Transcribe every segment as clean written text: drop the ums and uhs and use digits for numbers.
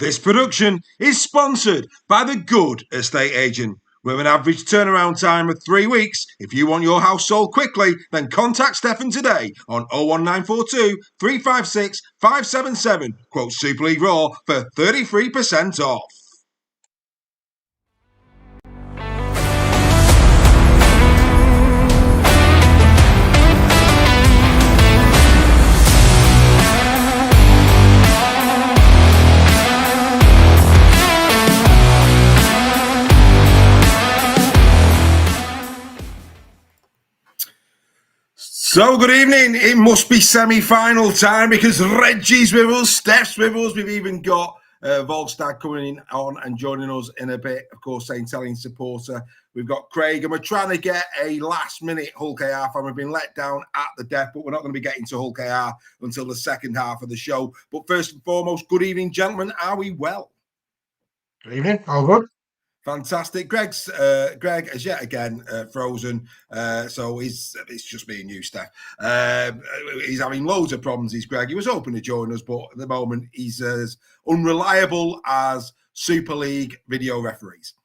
This production is sponsored by The Good Estate Agent. With an average turnaround time of 3 weeks, if you want your house sold quickly, then contact Stefan today on 01942 356 577. Quote Super League Raw for 33% off. So, good evening. It must be semi-final time because Reggie's with us, Stef's with us. We've even got Volstad coming on and joining us in a bit. Of course, St Helens supporter. We've got Craig, and we're trying to get a last-minute Hull KR fan. We've been let down at the Def, but we're not going to be getting to Hull KR until the second half of the show. But first and foremost, good evening, gentlemen. Are we well? Good evening. All good. Fantastic. Greg is yet again frozen, so it's just me and you, Steph. He's having loads of problems, he's Greg. He was hoping to join us, but at the moment he's as unreliable as Super League video referees.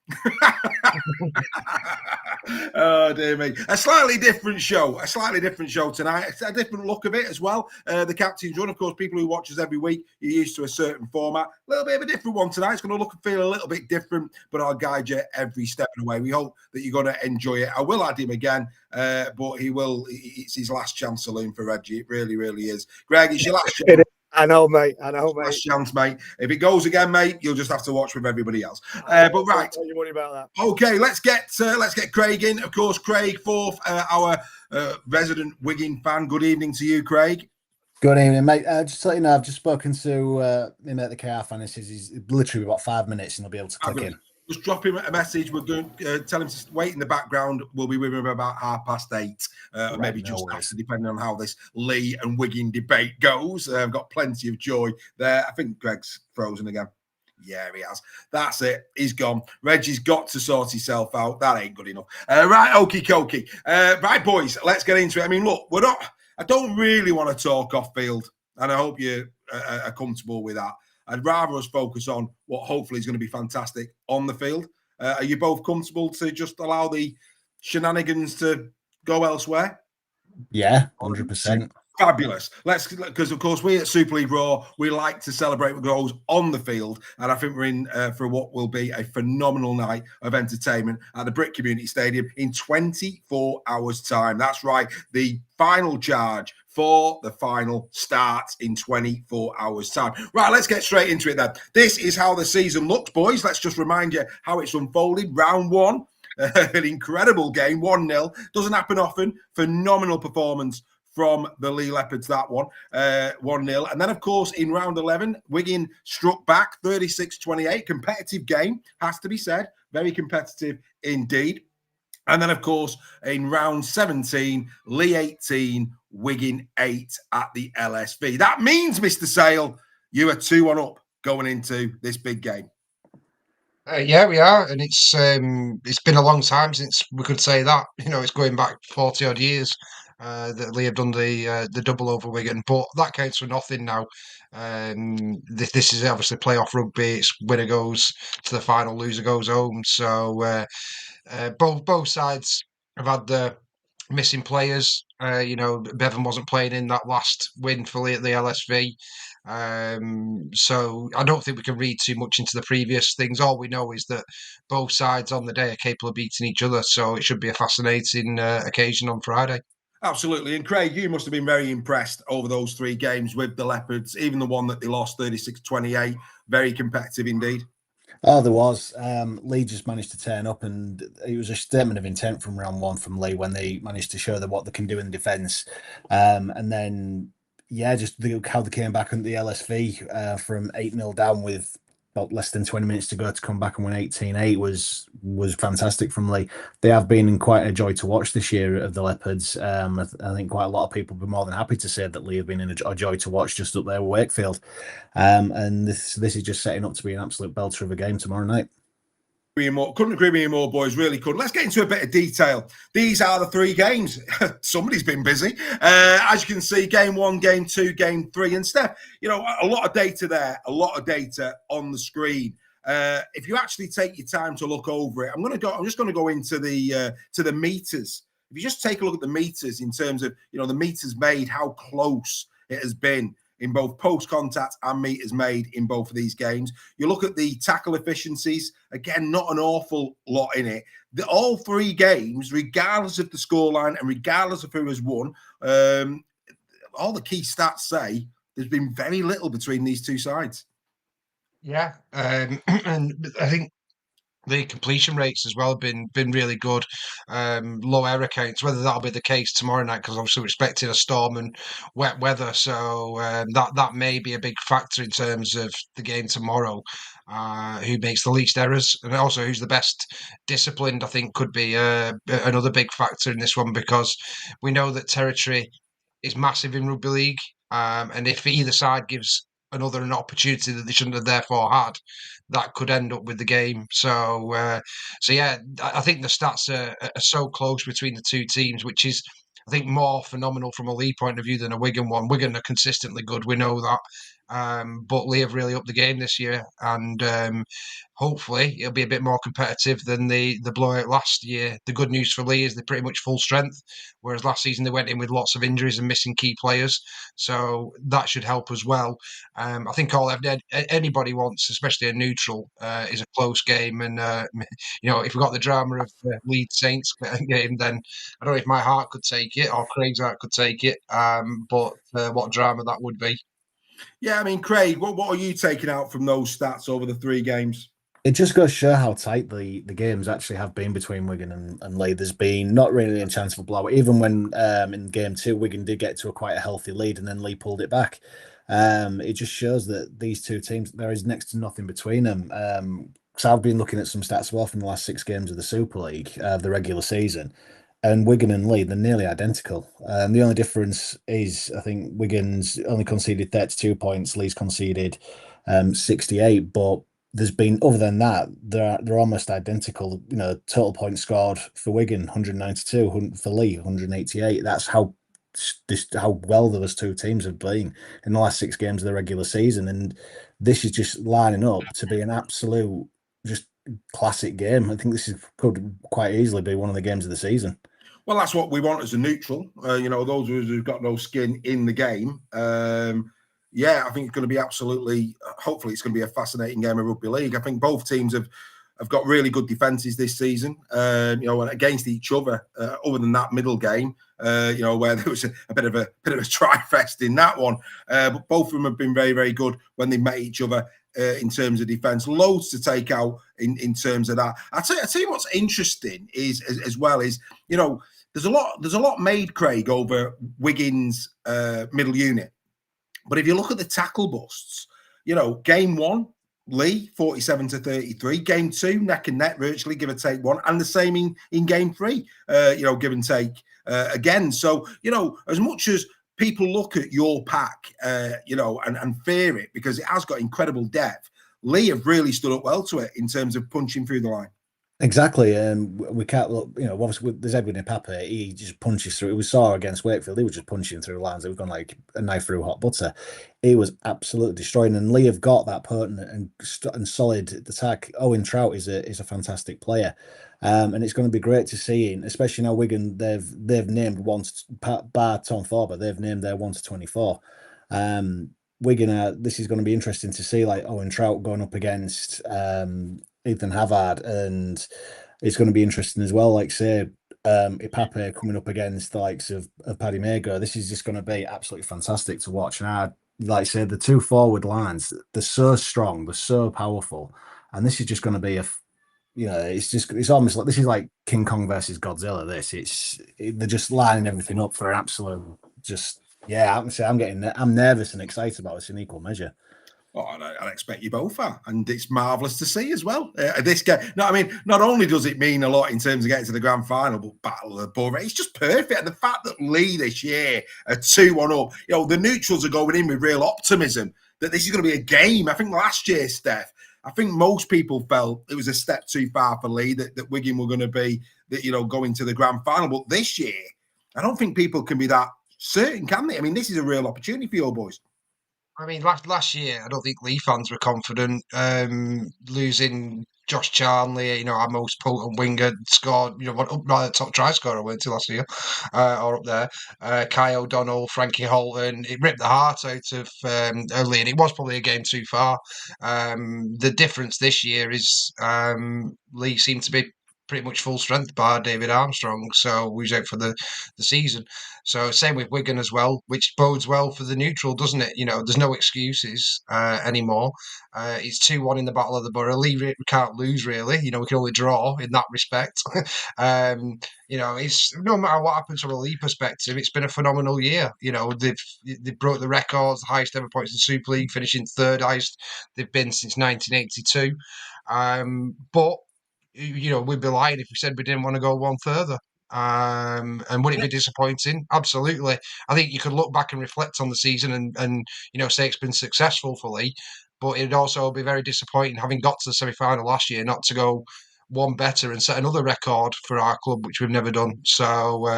Oh dear me. A slightly different show tonight. It's a different look of it as well. The captain's run, of course, people who watch us every week, you're used to a certain format. A little bit of a different one tonight. It's going to look and feel a little bit different, but I'll guide you every step of the way. We hope that you're going to enjoy it. I will add him again, but it's his last chance saloon for Reggie. It really, really is. Greg, it's your last chance. I know, mate. Last chance, mate. If it goes again, mate, you'll just have to watch with everybody else. But right, don't you worry about that. Okay, let's get Craig in. Of course, Craig Forth, our resident Wigan fan. Good evening to you, Craig. Good evening, mate. Just to let you know, I've just spoken to him at the KR fan. He says he's literally about 5 minutes and he'll be able to click in. Just drop him a message. We're going to tell him to wait in the background. We'll be with him about 8:30, right, maybe just after, depending on how this Leigh and Wigan debate goes. I've got plenty of joy there. I think Greg's frozen again. Yeah, he has. That's it. He's gone. Reggie's got to sort himself out. That ain't good enough. Right, okie dokie. Right, boys, let's get into it. I mean, look, I don't really want to talk off field, and I hope you are comfortable with that. I'd rather us focus on what hopefully is going to be fantastic on the field. Are you both comfortable to just allow the shenanigans to go elsewhere? Yeah, 100%. Fabulous. Because of course we at Super League Raw, we like to celebrate what goes on the field, and I think we're in for what will be a phenomenal night of entertainment at the Brick Community Stadium in 24 hours' time. That's right, the final charge for the final starts in 24 hours' time. Right, let's get straight into it then. This is how the season looks, boys. Let's just remind you how it's unfolded. Round one, an incredible game, 1-0. Doesn't happen often. Phenomenal performance from the Leigh Leopards, that one, 1-0. And then, of course, in round 11, Wigan struck back 36-28. Competitive game, has to be said. Very competitive indeed. And then, of course, in round 17, Leigh 18, Wigan 8 at the LSV. That means, Mr. Sale, you are 2-1 up going into this big game. Yeah, we are, and it's been a long time since we could say that. You know, it's going back 40 odd years that Leigh have done the double over Wigan, but that counts for nothing now. This is obviously playoff rugby. It's winner goes to the final, loser goes home. So both sides have had the missing players. Bevan wasn't playing in that last win for Leigh at the LSV. So I don't think we can read too much into the previous things. All we know is that both sides on the day are capable of beating each other. So it should be a fascinating occasion on Friday. Absolutely. And Craig, you must have been very impressed over those 3 games with the Leopards, even the one that they lost 36-28. Very competitive indeed. Oh, there was. Leigh just managed to turn up, and it was a statement of intent from round 1 from Leigh when they managed to show them what they can do in defence. And then, just how they came back on the LSV from 8-0 down with about less than 20 minutes to go to come back and win 18-8 was fantastic from Leigh. They have been quite a joy to watch this year of the Leopards. I think quite a lot of people would be more than happy to say that Leigh have been a joy to watch just up there with Wakefield. And this is just setting up to be an absolute belter of a game tomorrow night. Couldn't agree with you more, boys. Really could. Let's get into a bit of detail. These are the 3 games. Somebody's been busy. As you can see, game 1, game 2, game 3. And Stef, a lot of data there, a lot of data on the screen. If you actually take your time to look over it, I'm just going to go into the meters. If you just take a look at the meters in terms of, the meters made, how close it has been in both post contact and meters made in both of these games. You look at the tackle efficiencies, again, not an awful lot in it. All 3 games, regardless of the scoreline and regardless of who has won, all the key stats say there's been very little between these 2 sides. Yeah, and I think the completion rates as well have been really good. Low error counts. Whether that'll be the case tomorrow night, because obviously we're expecting a storm and wet weather, so that may be a big factor in terms of the game tomorrow. Who makes the least errors, and also who's the best disciplined, I think, could be another big factor in this one, because we know that territory is massive in rugby league, and if either side gives another an opportunity that they shouldn't have therefore had, that could end up with the game. So yeah, I think the stats are so close between the 2 teams, which is, I think, more phenomenal from a Leigh point of view than a Wigan one. Wigan are consistently good, we know that. But Leigh have really upped the game this year, and hopefully it'll be a bit more competitive than the blowout last year. The good news for Leigh is they're pretty much full strength, whereas last season they went in with lots of injuries and missing key players. So that should help as well. I think all anybody wants, especially a neutral, is a close game. And if we've got the drama of the Leeds Saints game, then I don't know if my heart could take it or Craig's heart could take it. But what drama that would be. Yeah, I mean, Craig, what are you taking out from those stats over the 3 games? It just goes to show how tight the games actually have been between Wigan and Leigh. There's been not really a chance for blowout. Even when in game 2, Wigan did get to quite a healthy lead and then Leigh pulled it back. It just shows that these 2 teams, there is next to nothing between them. So I've been looking at some stats as well from the last 6 games of the Super League, the regular season. And Wigan and Leigh, they're nearly identical. The only difference is, I think Wigan's only conceded 32 points, Leigh's conceded 68. But there's been, other than that, they're almost identical. Total points scored for Wigan 192, for Leigh 188. That's how well those 2 teams have been in the last 6 games of the regular season, and this is just lining up to be an absolute just classic game. I think this could quite easily be one of the games of the season. Well, that's what we want as a neutral. Those of us who've got no skin in the game. Yeah, I think it's going to be hopefully it's going to be a fascinating game of rugby league. I think both teams have got really good defences this season, and against each other, other than that middle game, where there was a bit of a tri-fest in that one. But both of them have been very, very good when they met each other in terms of defence. Loads to take out in terms of that. I'll tell you what's interesting is, as well, is, there's a lot made, Craig, over Wigan's middle unit. But if you look at the tackle busts, game 1, Leigh 47-33, game 2 neck and neck virtually, give or take 1, and the same in game 3, give and take again. So as much as people look at your pack, and fear it because it has got incredible depth, Leigh have really stood up well to it in terms of punching through the line. Exactly, and we can't look. Obviously, there's Edwin Ipape. He just punches through. We saw against Wakefield. He was just punching through lines. They were going like a knife through hot butter. He was absolutely destroying. And Leigh have got that potent and solid attack. Owen Trout is a fantastic player, and it's going to be great to see him, especially now Wigan. They've named bar Tom Forber. They've named their 1 to 24. Wigan, this is going to be interesting to see, like Owen Trout going up against Ethan Havard, and it's going to be interesting as well, like say Ipape coming up against the likes of Paddy Mago. This is just going to be absolutely fantastic to watch. And I like I said, the 2 forward lines, they're so strong, they're so powerful, and this is just going to be it's almost like this is like King Kong versus Godzilla. They're just lining everything up for an absolute I'm nervous and excited about this in equal measure. Oh, I expect you both are, and it's marvellous to see as well. This game, not only does it mean a lot in terms of getting to the grand final, but Battle of the Borough, it's just perfect. And the fact that Leigh this year are 2-1 up, the neutrals are going in with real optimism that this is going to be a game. I think last year, Steph, I think most people felt it was a step too far for Leigh, that Wigan were going to be, going to the grand final. But this year, I don't think people can be that certain, can they? I mean, this is a real opportunity for your boys. I mean, last year, I don't think Leigh fans were confident. Losing Josh Charnley, our most potent winger, scored, one up by the top try scorer, weren't he, last year, or up there. Kai O'Donnell, Frankie Holton, it ripped the heart out of Leigh, and it was probably a game too far. The difference this year is Leigh seemed to be pretty much full strength bar David Armstrong, so he's out for the season. So same with Wigan as well, which bodes well for the neutral, doesn't it? There's no excuses anymore. It's 2-1 in the Battle of the Borough. Leigh we can't lose, really. We can only draw in that respect. It's no matter what happens from a Leigh perspective, it's been a phenomenal year. They've broke the records, the highest ever points in the Super League, finishing third highest they've been since 1982. But we'd be lying if we said we didn't want to go one further. And would it be disappointing? Absolutely. I think you could look back and reflect on the season and say it's been successful for Leigh, but it'd also be very disappointing, having got to the semi-final last year, not to go one better and set another record for our club, which we've never done. So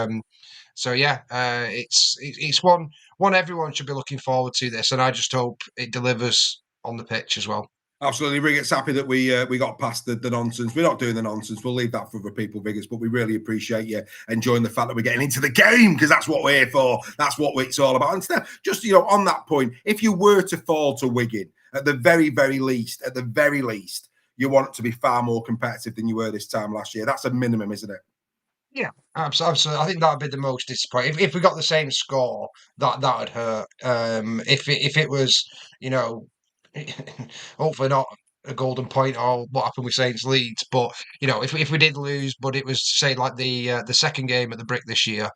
yeah, it's one everyone should be looking forward to this, and I just hope it delivers on the pitch as well. Absolutely, Riggers. Happy that we got past the nonsense. We're not doing the nonsense. We'll leave that for other people, Riggers. But we really appreciate you enjoying the fact that we're getting into the game, because that's what we're here for. That's what it's all about. And Stef, just on that point, if you were to fall to Wigan, at the very, very least, you want it to be far more competitive than you were this time last year. That's a minimum, isn't it? Yeah, absolutely. I think that would be the most disappointing. If we got the same score, that would hurt. If it was, hopefully not a golden point or what happened with Saints Leeds, but if we did lose, but it was say like the second game at the Brick this year,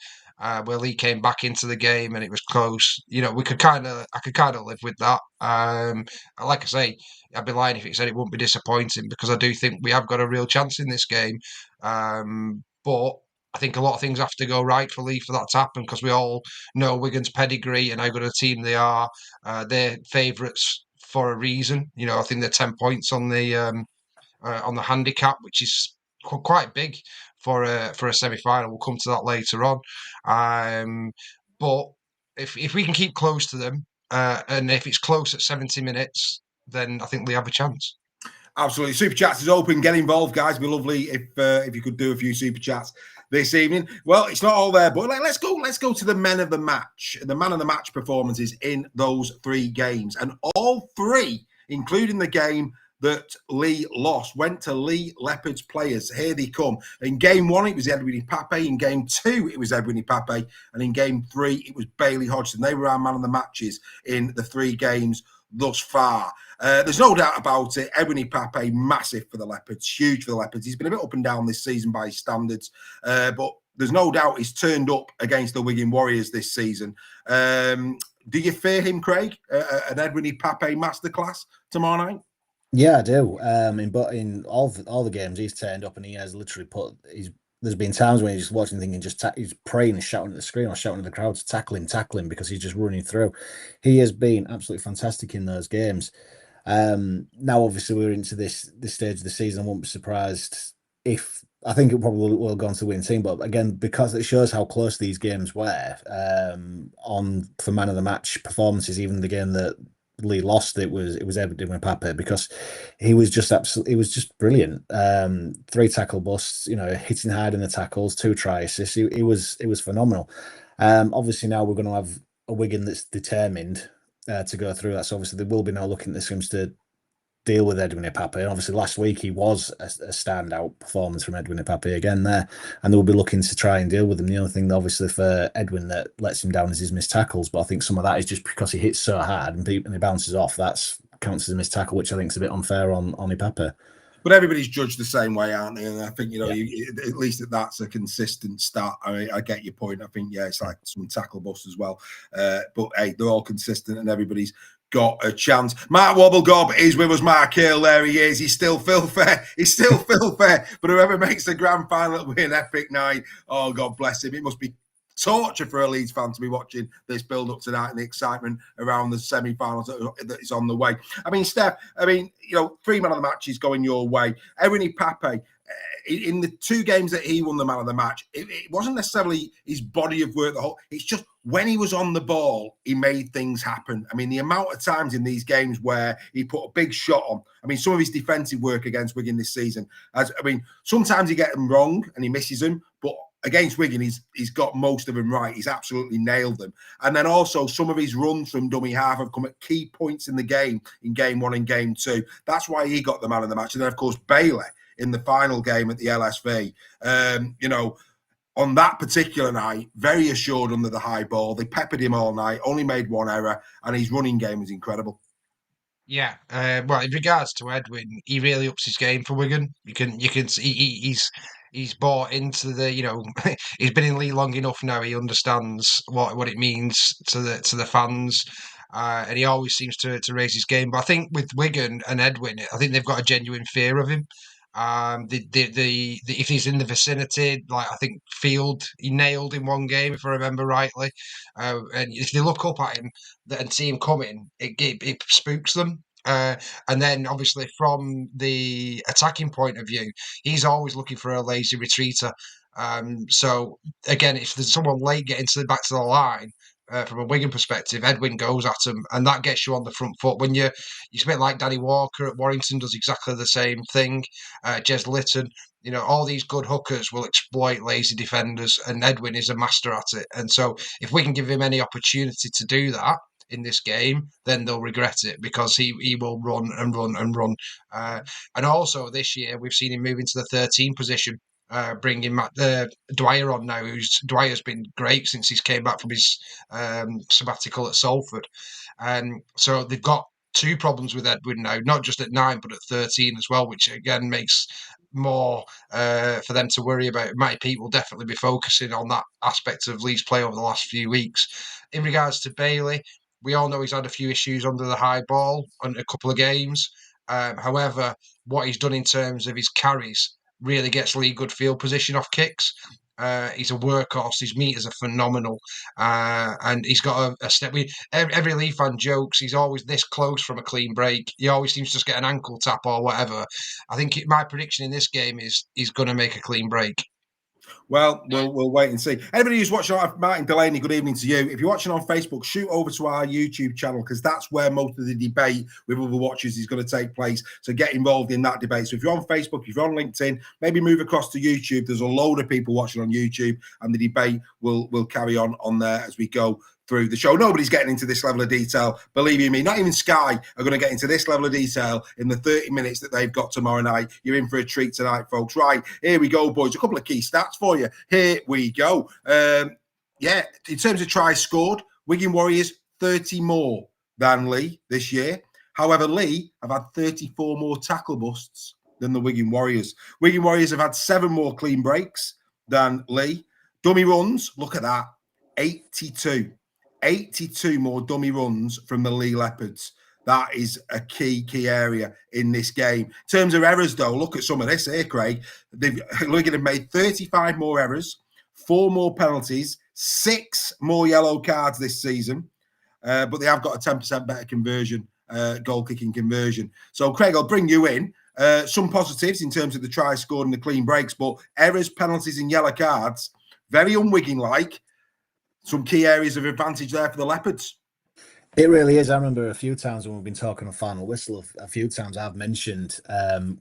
where Leigh came back into the game and it was close. I could kind of live with that. Like I say, I'd be lying if it said it wouldn't be disappointing, because I do think we have got a real chance in this game. But I think a lot of things have to go right for Leigh for that to happen, because we all know Wigan's pedigree and how good a team they are. They're favourites for a reason. I think they're 10 points on the handicap, which is quite big for a semi-final. We'll come to that later on. But if we can keep close to them, and if it's close at 70 minutes, then I think we have a chance. Absolutely. Super Chats is open. Get involved, guys. It'd be lovely if you could do a few Super Chats this evening. Well, it's not all there, but let's go to the men of the match. The man of the match performances in those 3 games. And all 3, including the game that Leigh lost, went to Leigh Leopards players. Here they come. In game 1, it was Edwin Pape. In game 2, it was Edwin Pape. And in game 3, it was Bailey Hodgson. They were our man of the matches in the 3 games thus far. There's no doubt about it. Edwin Pape, massive for the Leopards, huge for the Leopards. He's been a bit up and down this season by his standards, but there's no doubt he's turned up against the Wigan Warriors this season. Do you fear him, Craig? An Edwin Pape masterclass tomorrow night? Yeah, I do. In all the games, he's turned up and he has literally there's been times when he's just watching thinking he's praying and shouting at the screen or shouting at the crowd to tackle him because he's just running through. He has been absolutely fantastic in those games. Now, obviously, we're into this stage of the season. I won't be surprised if I think it probably will go on to the winning team, but again, because it shows how close these games were for man of the match performances. Even the game that Leigh lost, it was Edwin Pape, because he was just brilliant. 3 tackle busts, hitting hard in the tackles, 2 try assists. It was phenomenal. Obviously now we're going to have a Wigan that's determined to go through that. So obviously there will be no looking at the Sims to deal with Edwin Pape. And obviously last week he was a standout performance from Edwin Pape again there, and they'll be looking to try and deal with him. The only thing obviously for Edwin that lets him down is his missed tackles, but I think some of that is just because he hits so hard and he bounces off. That counts as a missed tackle, which I think is a bit unfair on Pape. But everybody's judged the same way, aren't they? And I think, at least that's a consistent start. I get your point. I think, it's like some tackle bust as well. But, hey, they're all consistent and everybody's got a chance. Mark Wobblegob is with us. Mark Hill, there he is. He's still filthy. But whoever makes the grand final, it'll be an epic night. Oh, God bless him. It must be torture for a Leeds fan to be watching this build up tonight and the excitement around the semi-finals that is on the way. I mean, Steph, 3 man of the matches going your way. Erin Pape, in the 2 games that he won the man of the match, it wasn't necessarily his body of work, it's just when he was on the ball, he made things happen. I mean, the amount of times in these games where he put a big shot on, I mean, some of his defensive work against Wigan this season, sometimes he gets them wrong and he misses them, but against Wigan, he's got most of them right. He's absolutely nailed them. And then also some of his runs from dummy half have come at key points in the game, in game 1 and game 2. That's why he got the man of the match. And then, of course, Bailey in the final game at the LSV. On that particular night, very assured under the high ball. They peppered him all night, only made 1 error, and his running game was incredible. Yeah, well, in regards to Edwin, he really ups his game for Wigan. You can see he's bought into the, he's been in Leigh long enough now. He understands what it means to the fans, and he always seems to raise his game. But I think with Wigan and Edwin, I think they've got a genuine fear of him. If he's in the vicinity, like I think Field, he nailed in 1 game if I remember rightly, and if they look up at him and see him coming, it spooks them. And then obviously from the attacking point of view, he's always looking for a lazy retreater. So again, if there's someone late getting back to the line, from a Wigan perspective, Edwin goes at him, and that gets you on the front foot. When you're a bit like Danny Walker at Warrington does exactly the same thing. Jez Litton, all these good hookers will exploit lazy defenders, and Edwin is a master at it. And so, if we can give him any opportunity to do that in this game, then they'll regret it, because he will run and run and run. And also this year, we've seen him move into the 13 position. Bringing Dwyer on now, Dwyer's been great since he's came back from his sabbatical at Salford. So they've got 2 problems with Edwin now, not just at 9 but at 13 as well, which again makes more for them to worry about. Matty Pete will definitely be focusing on that aspect of Lee's play over the last few weeks. In regards to Bailey, we all know he's had a few issues under the high ball on a couple of games. However, what he's done in terms of his carries really gets Leigh good field position off kicks. He's a workhorse. His meters are phenomenal, and he's got a step. Every Leigh fan jokes he's always this close from a clean break. He always seems to just get an ankle tap or whatever. I think my prediction in this game is he's going to make a clean break. Well, we'll wait and see. Anybody who's watching, Martin Delaney, good evening to you. If you're watching on Facebook, shoot over to our YouTube channel, because that's where most of the debate with other watchers is going to take place. So get involved in that debate. So if you're on Facebook, if you're on LinkedIn, maybe move across to YouTube. There's a load of people watching on YouTube, and the debate will carry on there as we go through the show. Nobody's getting into this level of detail, believe you me. Not even Sky are going to get into this level of detail in the 30 minutes that they've got tomorrow night. You're in for a treat tonight, folks. Right, here we go, boys. A couple of key stats for you. Here we go. In terms of tries scored, Wigan Warriors 30 more than Leigh this year. However, Leigh have had 34 more tackle busts than the Wigan Warriors. Wigan Warriors have had 7 more clean breaks than Leigh. Dummy runs, look at that, 82 more dummy runs from the Leigh Leopards. That is a key area in this game. In terms of errors, though, look at some of this here, Craig. Wigan have made 35 more errors, 4 more penalties, 6 more yellow cards this season, but they have got a 10% better conversion, goal-kicking conversion. So, Craig, I'll bring you in. Some positives in terms of the try scored and the clean breaks, but errors, penalties and yellow cards, very un-Wigan-like. Some key areas of advantage there for the Leopards. It really is. I remember a few times when we've been talking on Final Whistle, a few times I've mentioned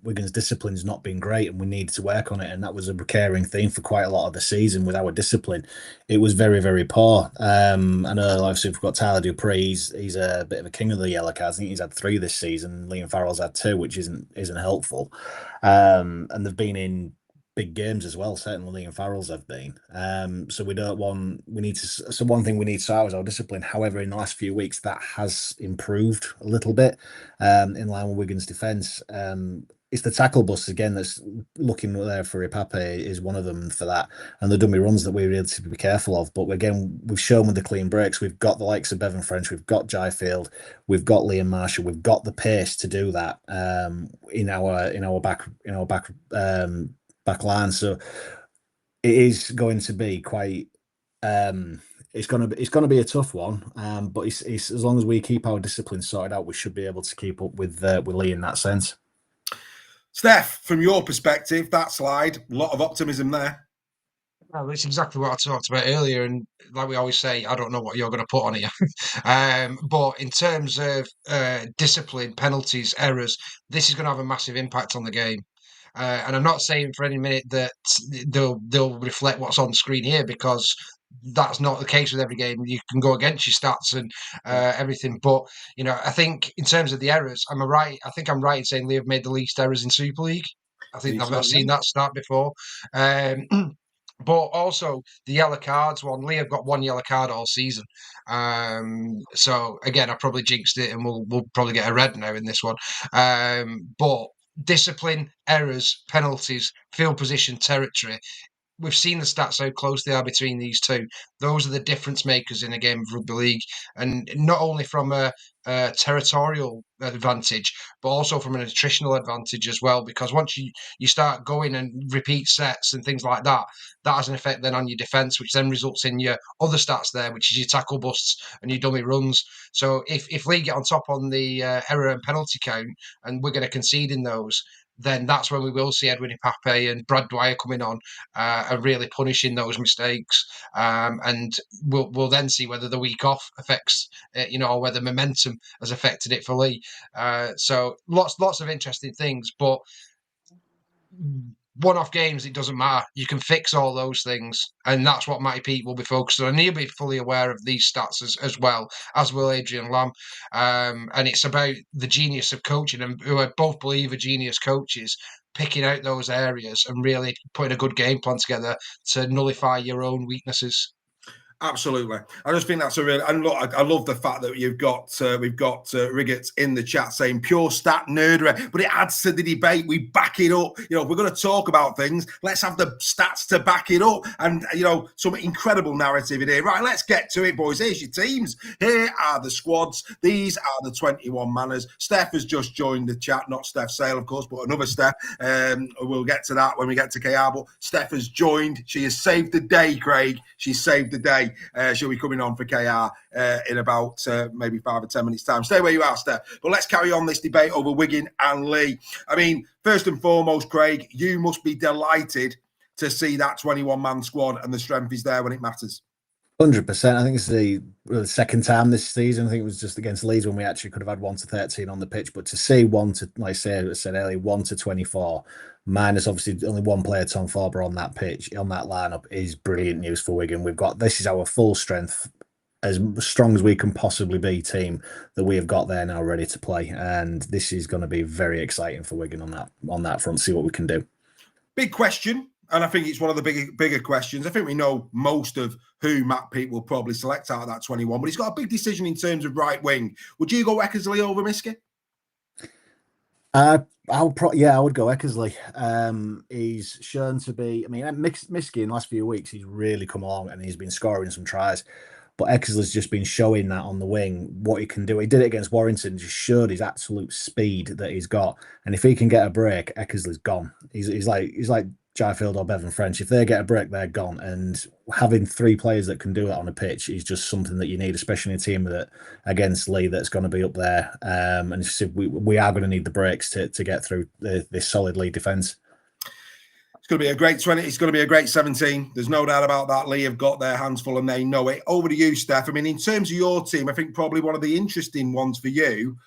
Wigan's discipline's not been great and we need to work on it. And that was a recurring theme for quite a lot of the season with our discipline. It was very, very poor. I know obviously we've got Tyler Dupree. He's a bit of a king of the yellow cards. I think he's had 3 this season. Liam Farrell's had 2, which isn't helpful. And they've been in big games as well. Certainly Liam Farrell's have been. So one thing we need to sort out is our discipline. However, in the last few weeks, that has improved a little bit in line with Wigan's defence. It's the tackle bus again that's looking there for Ipape is one of them for that, and the dummy runs that we really need to be careful of. But again, we've shown with the clean breaks, we've got the likes of Bevan French, we've got Jai Field, we've got Liam Marshall, we've got the pace to do that in our back line. So it is going to be quite It's gonna be a tough one. But it's as long as we keep our discipline sorted out, we should be able to keep up with Leigh in that sense. Stef, from your perspective, that slide, a lot of optimism there. Well, it's exactly what I talked about earlier, and like we always say, I don't know what you're going to put on here. But in terms of discipline, penalties, errors, this is going to have a massive impact on the game. And I'm not saying for any minute that they'll reflect what's on screen here, because that's not the case with every game. You can go against your stats and everything, but I think in terms of the errors, am I right? I think I'm right in saying Leigh have made the least errors in Super League. I think I've seen that stat before. But also the yellow cards one. Leigh have got one yellow card all season. So again, I probably jinxed it, and we'll probably get a red now in this one. But discipline, errors, penalties, field position, territory. We've seen the stats how close they are between these two. Those are the difference makers in a game of rugby league, and not only from a territorial advantage, but also from an attritional advantage as well. Because once you start going and repeat sets and things like that, that has an effect then on your defence, which then results in your other stats there, which is your tackle busts and your dummy runs. So if Leigh get on top on the error and penalty count, and we're going to concede in those, then that's when we will see Edwin Ipape and Brad Dwyer coming on and really punishing those mistakes. And we'll then see whether the week off affects, or whether momentum has affected it for Leigh. So lots of interesting things, but one-off games, it doesn't matter. You can fix all those things, and that's what Matty Pete will be focused on. And he'll be fully aware of these stats as well, as will Adrian Lamb. And it's about the genius of coaching, and who I both believe are genius coaches, picking out those areas and really putting a good game plan together to nullify your own weaknesses. Absolutely. I just think that's a real. And look, I love the fact that we've got Riggett in the chat saying pure stat nerdery, but it adds to the debate. We back it up. If we're going to talk about things, let's have the stats to back it up. And some incredible narrative in here. Right, let's get to it, boys. Here's your teams. Here are the squads. These are the 21 manners. Steph has just joined the chat, not Steph Sale, of course, but another Steph. We'll get to that when we get to KR. But Steph has joined. She has saved the day, Craig. She saved the day. She'll be coming on for KR in about maybe 5 or 10 minutes' time. Stay where you are, Steph. But let's carry on this debate over Wigan and Leigh. I mean, first and foremost, Craig, you must be delighted to see that 21-man squad and the strength is there when it matters. 100%. I think it's the second time this season. I think it was just against Leeds when we actually could have had 1 to 13 on the pitch. But to see 1 to, like I said earlier, 1 to 24, minus obviously only one player, Tom Farber, on that pitch, on that lineup, is brilliant news for Wigan. This is our full strength, as strong as we can possibly be, team that we have got there now ready to play. And this is going to be very exciting for Wigan on that front. See what we can do. Big question. And I think it's one of the bigger questions. I think we know most of who Matt Pete will probably select out of that 21, but he's got a big decision in terms of right wing. Would you go Eckersley over Miskey? I would go Eckersley. He's shown to be. I mean, Miskey in the last few weeks, he's really come along and he's been scoring some tries. But Eckersley's just been showing that on the wing what he can do. He did it against Warrington, just showed his absolute speed that he's got. And if he can get a break, Eckersley's gone. He's like Jaifield or Bevan French. If they get a break, they're gone. And having 3 players that can do that on a pitch is just something that you need, especially in a team that against Leigh that's going to be up there. And we are going to need the breaks to get through this solid Leigh defence. It's going to be a great 20. It's going to be a great 17. There's no doubt about that. Leigh have got their hands full and they know it. Over to you, Steph. I mean, in terms of your team, I think probably one of the interesting ones for you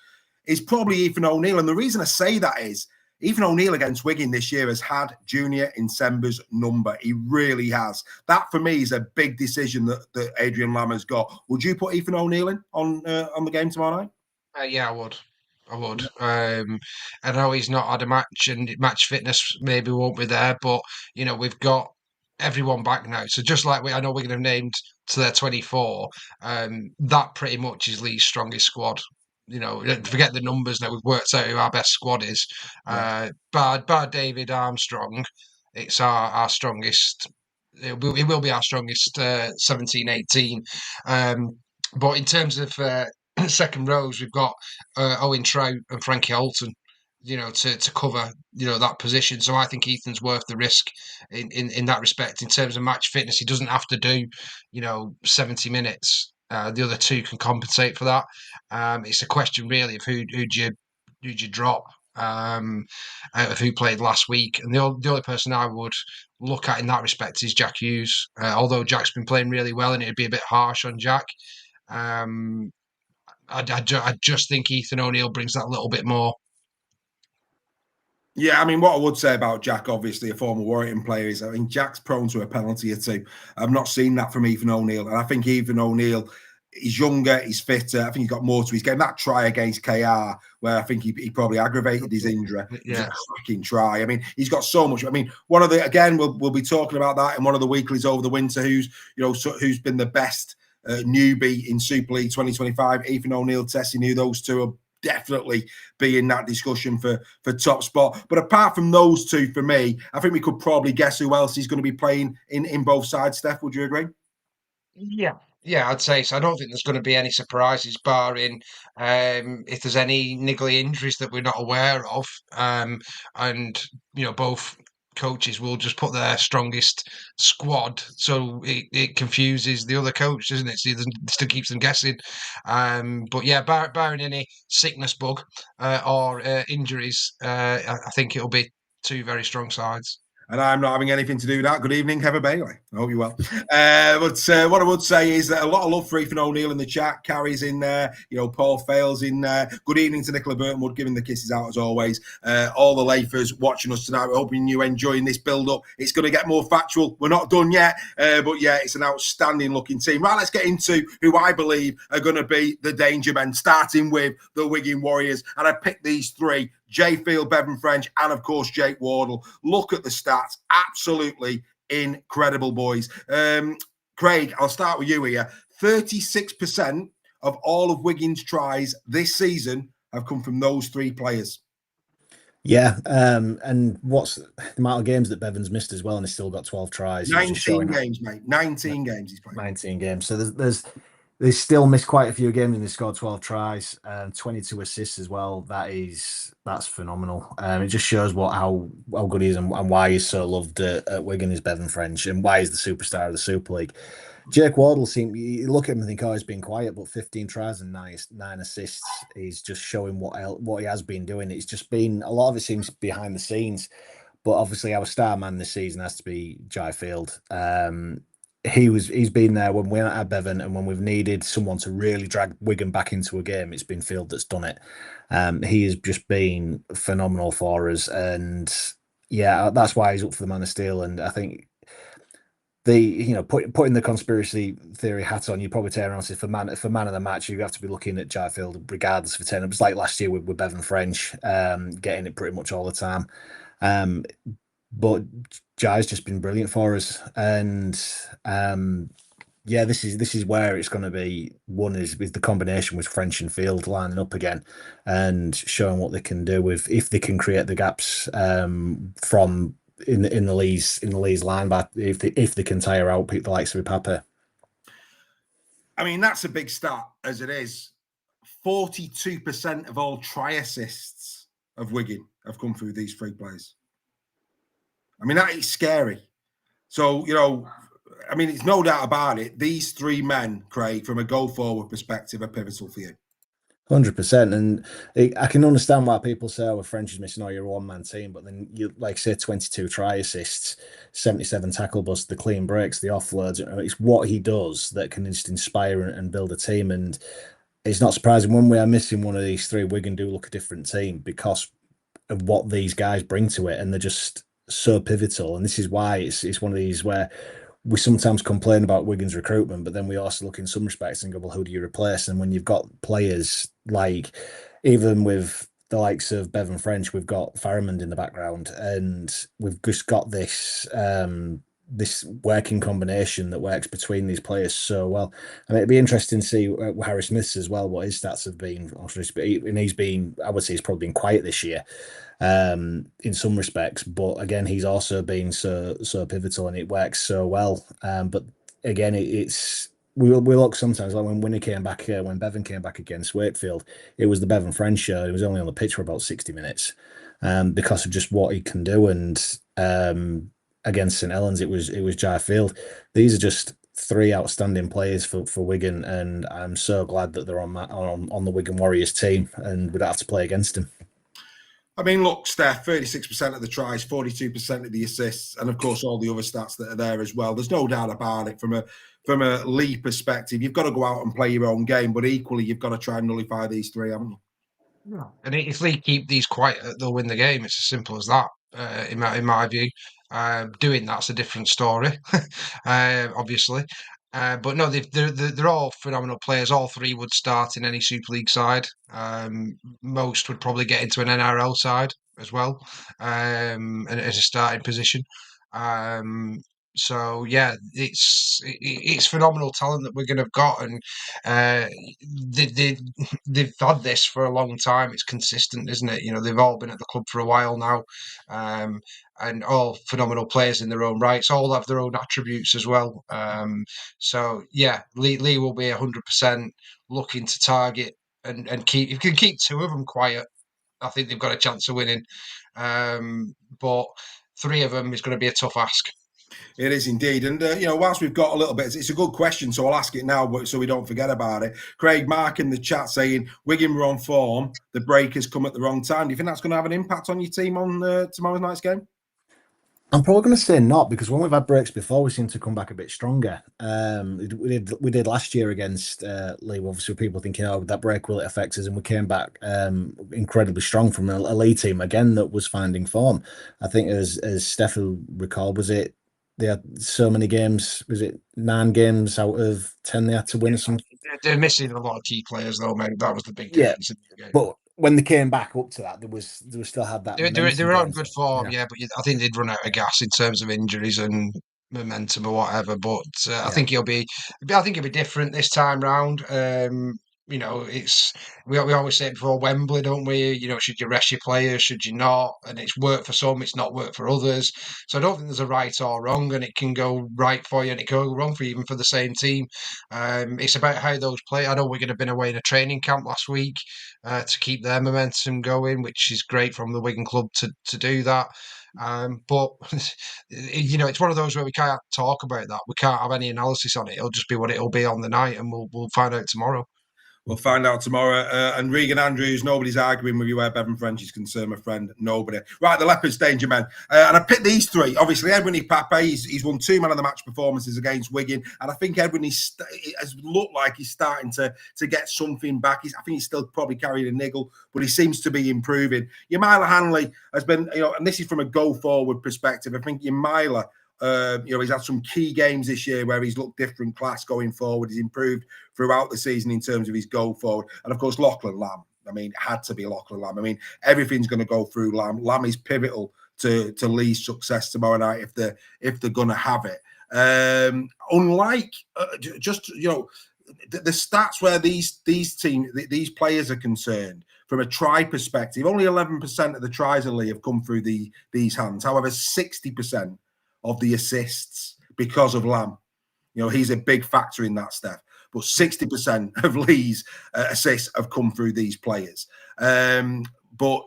is probably Ethan O'Neill. And the reason I say that is Ethan O'Neill against Wigan this year has had Junior Nsemba's number. He really has. That, for me, is a big decision that Adrian Lamb has got. Would you put Ethan O'Neill in on the game tomorrow night? Yeah, I would. I know he's not had a match and match fitness maybe won't be there, but we've got everyone back now. So just like I know we're going to have named to their 24, that pretty much is Leigh's strongest squad. Forget the numbers now. We've worked out who our best squad is. Yeah. Bar David Armstrong, it's our strongest. It will be our strongest 17, 18. But in terms of second rows, we've got Owen Trout and Frankie Holton. to cover, that position. So I think Ethan's worth the risk in that respect. In terms of match fitness, he doesn't have to do, 70 minutes. The other two can compensate for that. It's a question really of who'd you drop, out of who played last week. And the only person I would look at in that respect is Jack Hughes. Although Jack's been playing really well, and it'd be a bit harsh on Jack. I just think Ethan O'Neill brings that little bit more. Yeah, I mean, what I would say about Jack, obviously a former Warrington player, is I think Jack's prone to a penalty or two. I've not seen that from Ethan O'Neill, and I think Ethan O'Neill, he's younger, he's fitter. I think he's got more to his game. That try against KR, where I think he probably aggravated his injury, was a cracking try. I mean, he's got so much. I mean, one of the, again, we'll be talking about that in one of the weeklies over the winter. Who's been the best newbie in Super League 2025? Ethan O'Neill, Tessie knew those two are definitely be in that discussion for top spot. But apart from those two, for me, I think we could probably guess who else is going to be playing in both sides. Steph, would you agree? Yeah, I'd say so. I don't think there's going to be any surprises, barring if there's any niggly injuries that we're not aware of. And both coaches will just put their strongest squad, so it confuses the other coach, doesn't it? So it still keeps them guessing. But yeah, barring any sickness bug or injuries, I think it'll be two very strong sides. And I'm not having anything to do with that. Good evening, Heather Bailey. I hope you're well. But what I would say is that a lot of love for Ethan O'Neill in the chat. Carrie's in there. Paul Fales in there. Good evening to Nicola Burtonwood, giving the kisses out as always. All the Leopards watching us tonight. We're hoping you're enjoying this build-up. It's going to get more factual. We're not done yet. But yeah, it's an outstanding looking team. Right, let's get into who I believe are going to be the danger men, starting with the Wigan Warriors. And I picked these three: Jay Field, Bevan French, and of course Jake Wardle. Look at the stats. Absolutely incredible, boys. Craig, I'll start with you here. 36% of all of Wigan's tries this season have come from those three players. Yeah, and what's the amount of games that Bevan's missed as well, and he's still got 12 tries. 19 games, mate. 19 games he's played. 19 games. So there's still missed quite a few games, and he scored 12 tries and 22 assists as well. That's phenomenal. It just shows how good he is and why he's so loved at Wigan is Bevan French, and why he's the superstar of the Super League. Jake Wardle you look at him and think, oh, he's been quiet, but 15 tries and nine assists. He's just showing what he has been doing. It's just been, a lot of it seems behind the scenes, but obviously our star man this season has to be Jai Field. He's been there when we're at Bevan, and when we've needed someone to really drag Wigan back into a game, it's been Field that's done it. He has just been phenomenal for us, and yeah, that's why he's up for the Man of Steel. And I think putting the conspiracy theory hat on, you probably turn around and say for man of the match, you have to be looking at Jai Field regardless of turn-ups. Like last year with Bevan French, getting it pretty much all the time. But Jai's just been brilliant for us, and this is where it's going to be. One is with the combination with French and Field lining up again, and showing what they can do if they can create the gaps from in the Leigh's line, but if they can tire out the likes of Papa. I mean, that's a big stat as it is. 42% of all try assists of Wigan have come through these three players. I mean, that is scary. So, I mean, it's no doubt about it. These three men, Craig, from a go-forward perspective, are pivotal for you. 100%. And I can understand why people say, oh, French is missing, you're a one-man team. But then you, like, say, 22 try assists, 77 tackle busts, the clean breaks, the offloads. It's what he does that can just inspire and build a team. And it's not surprising when we are missing one of these three, Wigan do look a different team because of what these guys bring to it. And they're just so pivotal. And this is why it's one of these where we sometimes complain about Wigan's recruitment, but then we also look in some respects and go, well, who do you replace? And when you've got players like, even with the likes of Bevan French, we've got Faramond in the background, and we've just got this this working combination that works between these players so well. I mean, it'd be interesting to see Harry Smith's as well, what his stats have been. And he's been, I would say he's probably been quiet this year in some respects, but again, he's also been so pivotal, and it works so well. But again, it's we look sometimes like when Winnie came back, when Bevan came back against Wakefield, it was the Bevan Friend show. He was only on the pitch for about 60 minutes, because of just what he can do. And against St Helens, it was Jai Field. These are just three outstanding players for Wigan, and I'm so glad that they're on the Wigan Warriors team, and we don't have to play against them. I mean, look, Steph, 36% of the tries, 42% of the assists, and of course all the other stats that are there as well. There's no doubt about it. From a Leigh perspective, you've got to go out and play your own game, but equally you've got to try and nullify these three, haven't you? Yeah. And if Leigh keep these quiet, they'll win the game. It's as simple as that, in my view. Doing that's a different story, obviously. But no, they're all phenomenal players. All three would start in any Super League side. Most would probably get into an NRL side as well, and as a starting position. Um, so yeah, it's phenomenal talent that we're going to have got, and they've had this for a long time. It's consistent, isn't it? You know, they've all been at the club for a while now, and all phenomenal players in their own rights. All have their own attributes as well. So yeah, Leigh will be 100% looking to target and keep. If you can keep two of them quiet, I think they've got a chance of winning. But three of them is going to be a tough ask. It is indeed. And, whilst we've got a little bit, it's a good question, so I'll ask it now so we don't forget about it. Craig Mark in the chat saying, Wigan were on form, the break has come at the wrong time. Do you think that's going to have an impact on your team on tomorrow night's game? I'm probably going to say not, because when we've had breaks before, we seem to come back a bit stronger. We did last year against Leigh. Obviously, people thinking, "Oh, that break will it affect us?" And we came back incredibly strong from a Leigh team again that was finding form. I think, as Stef will recall, was it they had so many games? Was it 9 games out of 10 they had to win or something? They're missing a lot of key players, though, man. That was the big Yeah, difference in the game. but when they came back up to that, there was still had that They were on momentum. good form, yeah, but I think they'd run out of gas in terms of injuries and momentum or whatever. But I think I think it'll be different this time round. It's we always say it before Wembley, don't we? You know, should you rest your players? Should you not? And it's worked for some, it's not worked for others. So I don't think there's a right or wrong, and it can go right for you, and it can go wrong for you, even for the same team. It's about how those play. I know we're going to have been away in a training camp last week to keep their momentum going, which is great from the Wigan club to do that. But it's one of those where we can't talk about that. We can't have any analysis on it. It'll just be what it'll be on the night, and we'll find out tomorrow. We'll find out tomorrow. And Regan Andrews, nobody's arguing with you where Bevan French is concerned, my friend. Nobody. Right, the Leopards, danger men. And I picked these three. Obviously, Edwin Ipape, he's won 2 man of the match performances against Wigan. And I think Edwin has looked like he's starting to get something back. I think he's still probably carrying a niggle, but he seems to be improving. Yamila Hanley has been, and this is from a go-forward perspective. I think Yamila, he's had some key games this year where he's looked different class going forward. He's improved throughout the season in terms of his go forward. And of course, Lachlan Lamb. I mean, it had to be Lachlan Lamb. I mean, everything's going to go through Lamb. Lamb is pivotal to Leigh's success tomorrow night if they're going to have it. Unlike the stats where these players are concerned, from a try perspective, only 11% of the tries in Leigh have come through these hands. However, 60% of the assists because of Lamb. He's a big factor in that, Steph. But 60% of Leigh's assists have come through these players. But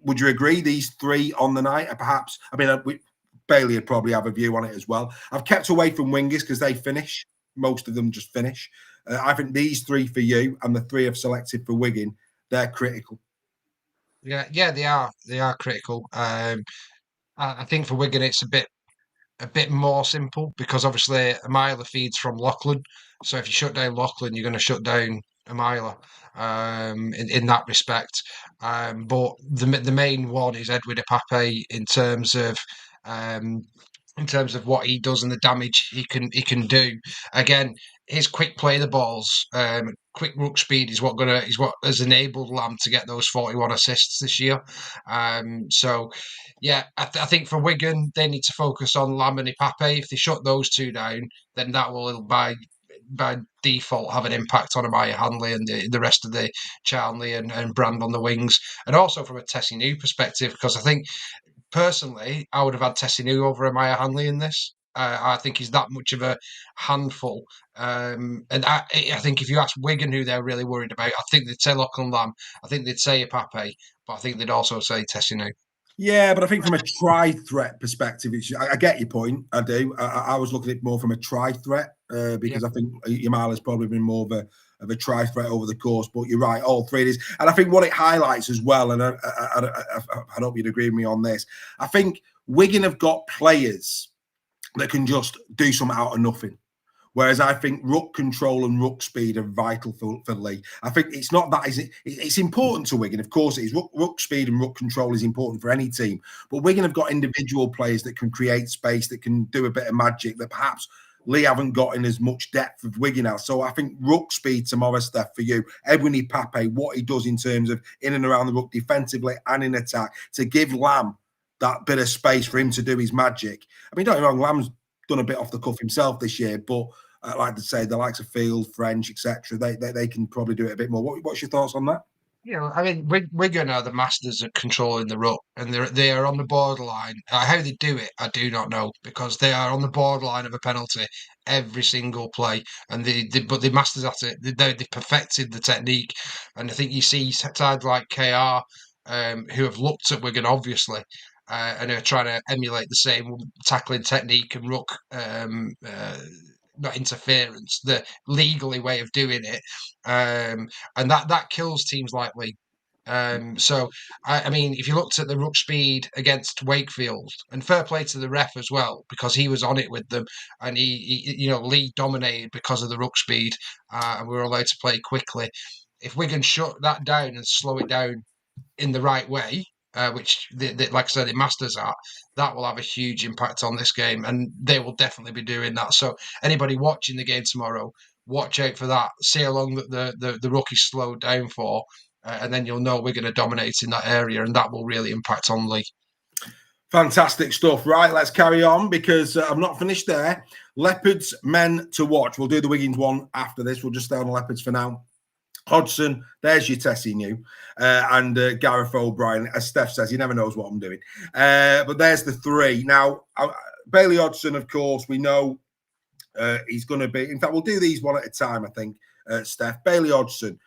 would you agree these three on the night are perhaps? I mean, Bailey would probably have a view on it as well. I've kept away from wingers because they finish. Most of them just finish. I think these three for you and the 3 I've selected for Wigan, they're critical. Yeah, they are. They are critical. I think for Wigan, it's a bit more simple because obviously Amila feeds from Lachlan. So if you shut down Lachlan, you're going to shut down Amila in that respect. But the main one is Edwin Ipape in terms of what he does and the damage he can do. Again, his quick play the balls, quick ruck speed is what has enabled Lamb to get those 41 assists this year. So yeah, I think for Wigan they need to focus on Lamb and Ipape. If they shut those two down, then that will by default have an impact on Amaya Hanley and the rest of the Charnley and Brand on the wings, and also from a Tessie New perspective, because I think personally I would have had Tessie New over Amaya Hanley in this. I think he's that much of a handful. And I think if you ask Wigan who they're really worried about, I think they'd say Lachlan Lamb. I think they'd say Pape, but I think they'd also say Tessinu. Yeah, but I think from a try-threat perspective, I get your point. I do. I was looking at it more from a try-threat because I think Yamal has probably been more of a try-threat over the course. But you're right, all three it is. And I think what it highlights as well, and I hope you'd agree with me on this, I think Wigan have got players that can just do something out of nothing. Whereas I think ruck control and ruck speed are vital for Leigh. I think it's not that, is it? It's important to Wigan, of course it is. Ruck speed and ruck control is important for any team. But Wigan have got individual players that can create space, that can do a bit of magic that perhaps Leigh haven't got in as much depth of Wigan now. So I think ruck speed tomorrow, Steph, for you, Ebony Pape, what he does in terms of in and around the ruck defensively and in attack, to give Lamb that bit of space for him to do his magic. I mean, don't get me wrong, Lamb's done a bit off the cuff himself this year, but like to say, the likes of Field, French, etc., they can probably do it a bit more. What's your thoughts on that? Yeah, I mean, Wigan are the masters at controlling the ruck, and they are on the borderline. How they do it, I do not know, because they are on the borderline of a penalty every single play, and but the masters at it. They perfected the technique, and I think you see sides like KR, who have looked at Wigan obviously, and are trying to emulate the same tackling technique and ruck. Not interference, the legally way of doing it, and that kills teams like Leigh. So I mean, if you looked at the ruck speed against Wakefield, and fair play to the ref as well, because he was on it with them, and he Leigh dominated because of the ruck speed, and we were allowed to play quickly. If Wigan shut that down and slow it down in the right way, which like I said, the masters are, that will have a huge impact on this game, and they will definitely be doing that. So anybody watching the game tomorrow, watch out for that. See how long that the rookie's slowed down for, and then you'll know we're going to dominate in that area, and that will really impact on Leigh. Fantastic stuff. Right, let's carry on because I'm not finished there. Leopards men to watch. We'll do the Wiggins one after this. We'll just stay on the Leopards for now. Hodgson, there's your Tessie new, and Gareth O'Brien. As Steph says, he never knows what I'm doing. But there's the three. Now, Bailey Hodgson, of course, we know he's going to be. In fact, we'll do these one at a time, I think, Steph. Bailey Hodgson,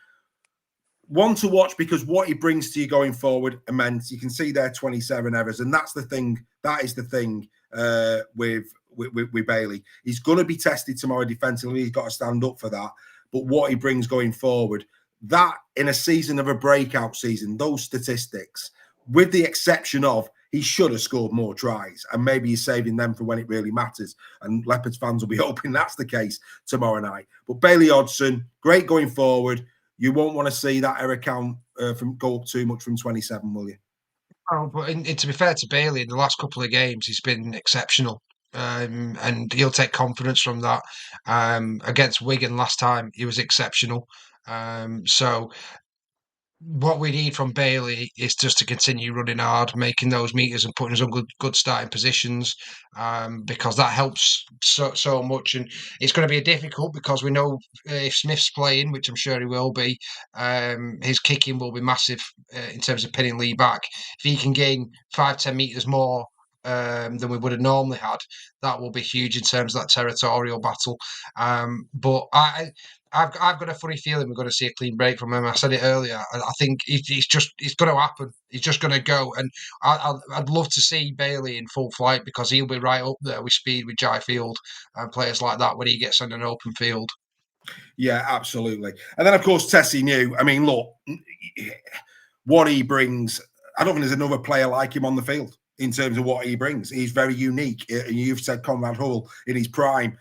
one to watch because what he brings to you going forward, immense. You can see there 27 errors, and that's the thing. That is the thing with Bailey. He's going to be tested tomorrow defensively. He's got to stand up for that. But what he brings going forward, that in a season of a breakout season, those statistics, with the exception of he should have scored more tries, and maybe he's saving them for when it really matters. And Leopards fans will be hoping that's the case tomorrow night. But Bailey Hodgson, great going forward. You won't want to see that error count go up too much from 27, will you? Oh, but to be fair to Bailey, in the last couple of games, he's been exceptional. And he'll take confidence from that. Against Wigan last time, he was exceptional. So what we need from Bailey is just to continue running hard, making those meters and putting us on good starting positions, because that helps so much. And it's going to be difficult because we know if Smith's playing, which I'm sure he will be, his kicking will be massive in terms of pinning Leigh back. If he can gain 5-10 meters more than we would have normally had, that will be huge in terms of that territorial battle. But I've got a funny feeling we're going to see a clean break from him. I said it earlier. I think it's going to happen. He's just going to go, and I'd love to see Bailey in full flight because he'll be right up there with speed with Jai Field and players like that when he gets on an open field. Yeah, absolutely. And then of course Tessie knew. I mean, look, what he brings. I don't think there's another player like him on the field in terms of what he brings. He's very unique. And you've said Conrad Hull in his prime.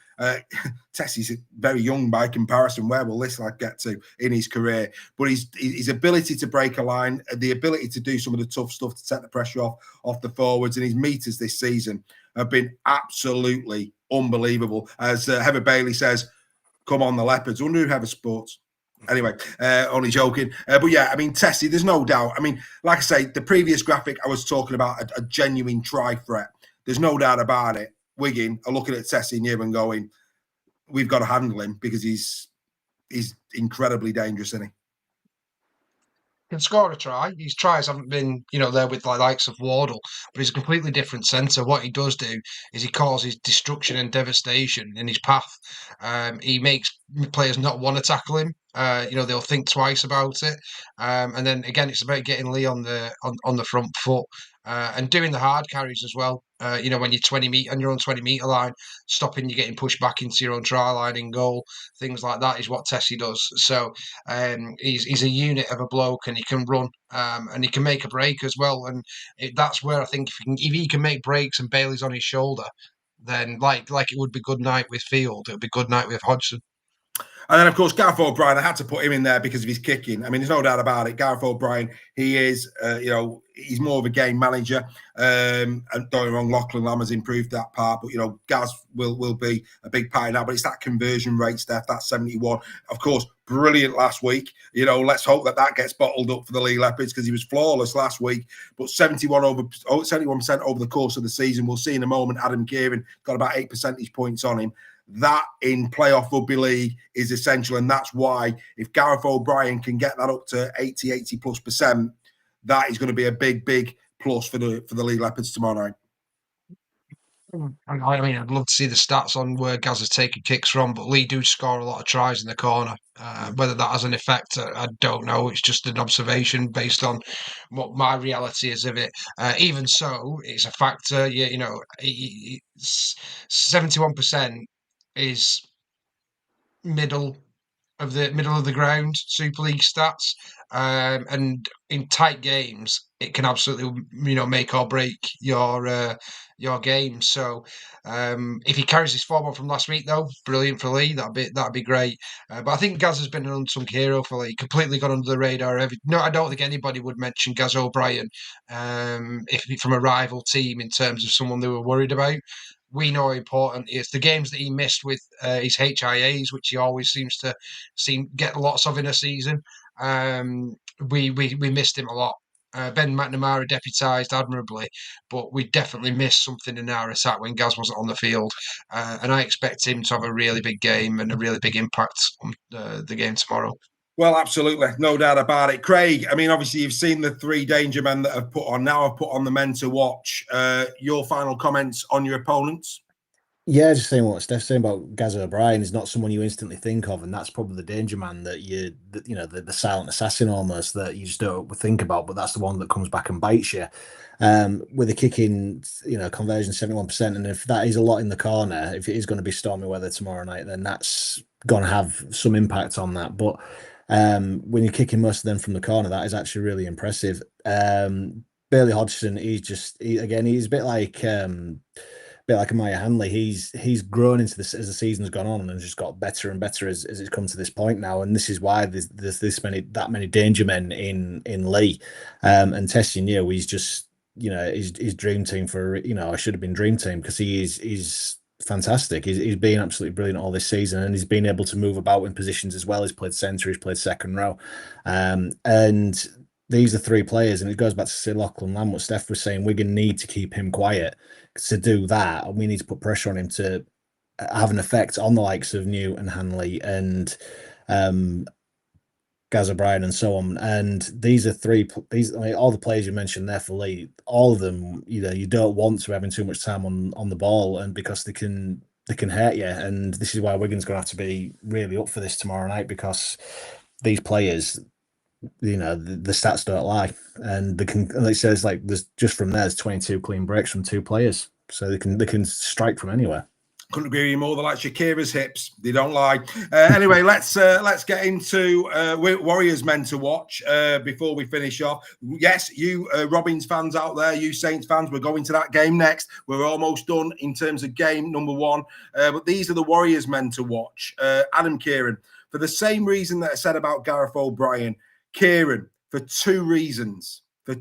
Tessie's very young by comparison. Where will this lad get to in his career? But his ability to break a line, the ability to do some of the tough stuff to take the pressure off the forwards, and his meters this season have been absolutely unbelievable. As Heather Bailey says, come on the Leopards. I wonder who Heather sports. Anyway, only joking. But yeah, I mean, Tessie, there's no doubt. I mean, like I say, the previous graphic, I was talking about a genuine try threat. There's no doubt about it. Wigan are looking at Tessie new and going, we've got to handle him because he's incredibly dangerous, isn't he? can score a try. His tries haven't been, there with the likes of Wardle, but he's a completely different centre. What he does do is he causes destruction and devastation in his path. He makes players not want to tackle him. They'll think twice about it. And then again, it's about getting Leigh on the front foot. And doing the hard carries as well. When you're 20 metre on your own 20 metre line, stopping you getting pushed back into your own try line in goal, things like that is what Tessie does. So he's a unit of a bloke, and he can run, and he can make a break as well. And that's where I think if he can make breaks and Bailey's on his shoulder, then like it would be good night with Field, it would be good night with Hodgson. And then, of course, Gareth O'Brien, I had to put him in there because of his kicking. I mean, there's no doubt about it. Gareth O'Brien, he is, he's more of a game manager. And don't get me wrong, Lachlan Lamb has improved that part. But, Gaz will be a big part of that. But it's that conversion rate, Steph, that's 71. Of course, brilliant last week. Let's hope that gets bottled up for the Leigh Leopards because he was flawless last week. But 71% over the course of the season. We'll see in a moment. Adam Kieran got about 8 percentage points on him. That in playoff rugby league is essential, and that's why if Gareth O'Brien can get that up to 80+%, that is going to be a big plus for the Leigh Leopards tomorrow night. I mean, I'd love to see the stats on where Gaz is taking kicks from, but Leigh do score a lot of tries in the corner. Whether that has an effect, I don't know. It's just an observation based on what my reality is of it. Even so, it's a factor. 71% is middle of the ground Super League stats, and in tight games it can absolutely make or break your game. So if he carries his form on from last week, though, brilliant for Leigh. That'd be great. But I think Gaz has been an unsung hero for Leigh, completely gone under the radar. I don't think anybody would mention Gaz O'Brien if from a rival team in terms of someone they were worried about. We know how important it is. The games that he missed with his HIAs, which he always seems to get lots of in a season, we missed him a lot. Ben McNamara deputised admirably, but we definitely missed something in our attack when Gaz wasn't on the field. And I expect him to have a really big game and a really big impact on the game tomorrow. Well, absolutely. No doubt about it. Craig, I mean, obviously you've seen the 3 danger men that have put on. Now I've put on the men to watch. Your final comments on your opponents? Yeah, just saying what Stef's saying about Gaz O'Brien is not someone you instantly think of, and that's probably the danger man that the silent assassin almost that you just don't think about, but that's the one that comes back and bites you. With the kicking, conversion 71%, and if that is a lot in the corner, if it is going to be stormy weather tomorrow night, then that's going to have some impact on that. But when you're kicking most of them from the corner, that is actually really impressive. Bailey Hodgson, he's a bit like Amaya Hanley. He's grown into this as the season's gone on and just got better and better as it's come to this point now. And this is why there's that many danger men in Leigh. And testing he's just his dream team for I should have been dream team because he's fantastic. He's been absolutely brilliant all this season, and he's been able to move about in positions as well. He's played centre, he's played second row, and these are 3 players, and it goes back to say Lachlan Lamb, what Stef was saying. Wigan need to keep him quiet. To do that, and we need to put pressure on him to have an effect on the likes of Newt and Hanley and Gaz O'Brien and so on. And these are all the players you mentioned there for Leigh. All of them, you don't want to having too much time on the ball, and because they can hurt you. And this is why Wigan's going to have to be really up for this tomorrow night, because these players, the stats don't lie, and they can. Like it says, like there's just from there's 22 clean breaks from 2 players, so they can strike from anywhere. Couldn't agree with you more. They're like Shakira's hips; they don't lie. Anyway, let's get into Warriors men to watch before we finish off. Yes, you Robins fans out there, you Saints fans, we're going to that game next. We're almost done in terms of game number 1, but these are the Warriors men to watch. Adam Kieran, for the same reason that I said about Gareth O'Brien. Kieran, for 2 reasons. I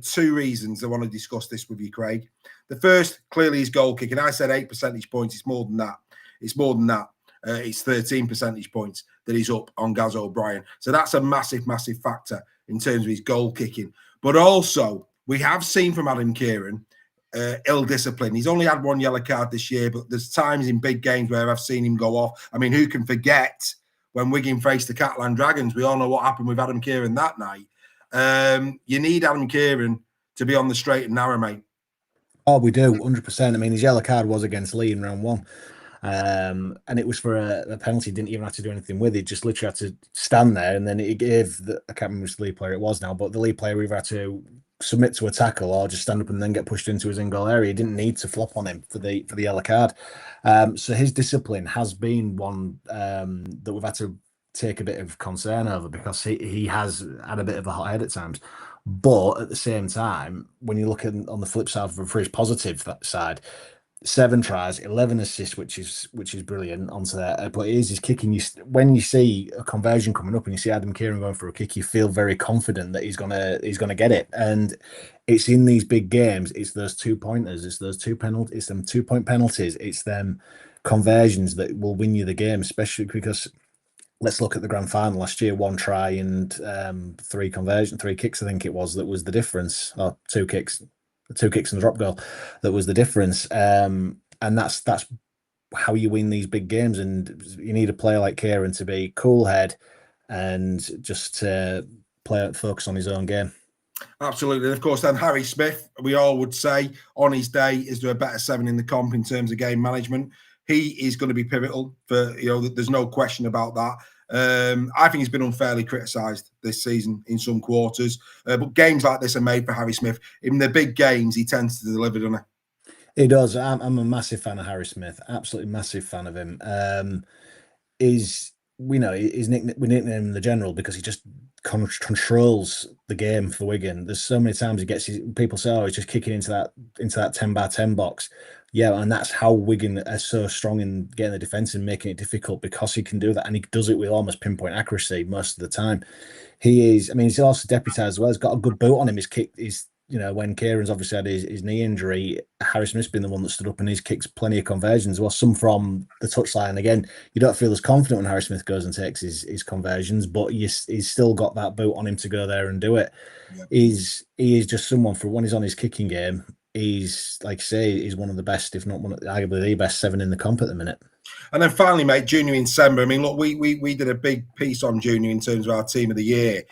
want to discuss this with you, Craig. The first, clearly, is goal kicking. I said 8 percentage points. It's more than that. It's 13 percentage points that he's up on Gaz O'Brien. So that's a massive factor in terms of his goal kicking. But also, we have seen from Adam Kieran ill discipline. He's only had 1 yellow card this year, but there's times in big games where I've seen him go off. I mean, who can forget when Wigan faced the Catalan Dragons? We all know what happened with Adam Kieran that night. You need Adam Kieran to be on the straight and narrow, mate. Oh, we do, 100%. I mean, his yellow card was against Leigh in round one. And it was for a penalty. Didn't even have to do anything with it. Just literally had to stand there, and then it gave I can't remember which Leigh player it was now, but the Leigh player either had to submit to a tackle or just stand up and then get pushed into his in goal area. He didn't need to flop on him for the yellow card. So his discipline has been one that we've had to take a bit of concern over, because he has had a bit of a hot head at times. But at the same time, when you look at on the flip side for his positive side, 7 tries, 11 assists, which is brilliant onto that. But it is his kicking. When you see a conversion coming up and you see Adam Kieran going for a kick, you feel very confident that he's gonna get it. And it's in these big games. It's those 2-pointers. It's those 2 penalties. It's them 2-point penalties. It's them conversions that will win you the game, especially because. Let's look at the grand final last year. 1 try and 3 kicks. I think it was that was the difference. Or 2 kicks and a drop goal. That was the difference. And that's how you win these big games. And you need a player like Kieran to be cool head and just focus on his own game. Absolutely. And of course, then Harry Smith, we all would say on his day, is there a better 7 in the comp in terms of game management. He is going to be pivotal for, there's no question about that. I think he's been unfairly criticised this season in some quarters. But games like this are made for Harry Smith. In the big games, he tends to deliver, doesn't he? He does. I'm a massive fan of Harry Smith. Absolutely massive fan of him. We nickname him the General because he just controls the game for Wigan. There's so many times he gets people say, "Oh, he's just kicking into that 10-by-10 box." Yeah, and that's how Wigan are so strong in getting the defence and making it difficult, because he can do that, and he does it with almost pinpoint accuracy most of the time. He's also deputised as well. He's got a good boot on him. His kick is, when Kieran's obviously had his knee injury, Harry Smith's been the one that stood up and he's kicked plenty of conversions. Well, some from the touchline. Again, you don't feel as confident when Harry Smith goes and takes his conversions, but he's still got that boot on him to go there and do it. Yeah. He is just someone, for when he's on his kicking game, he's, like I say, he's one of the best, if not arguably the best 7 in the comp at the minute. And then finally, mate, Junior Nsemba. I mean, look, we did a big piece on Junior in terms of our team of the year.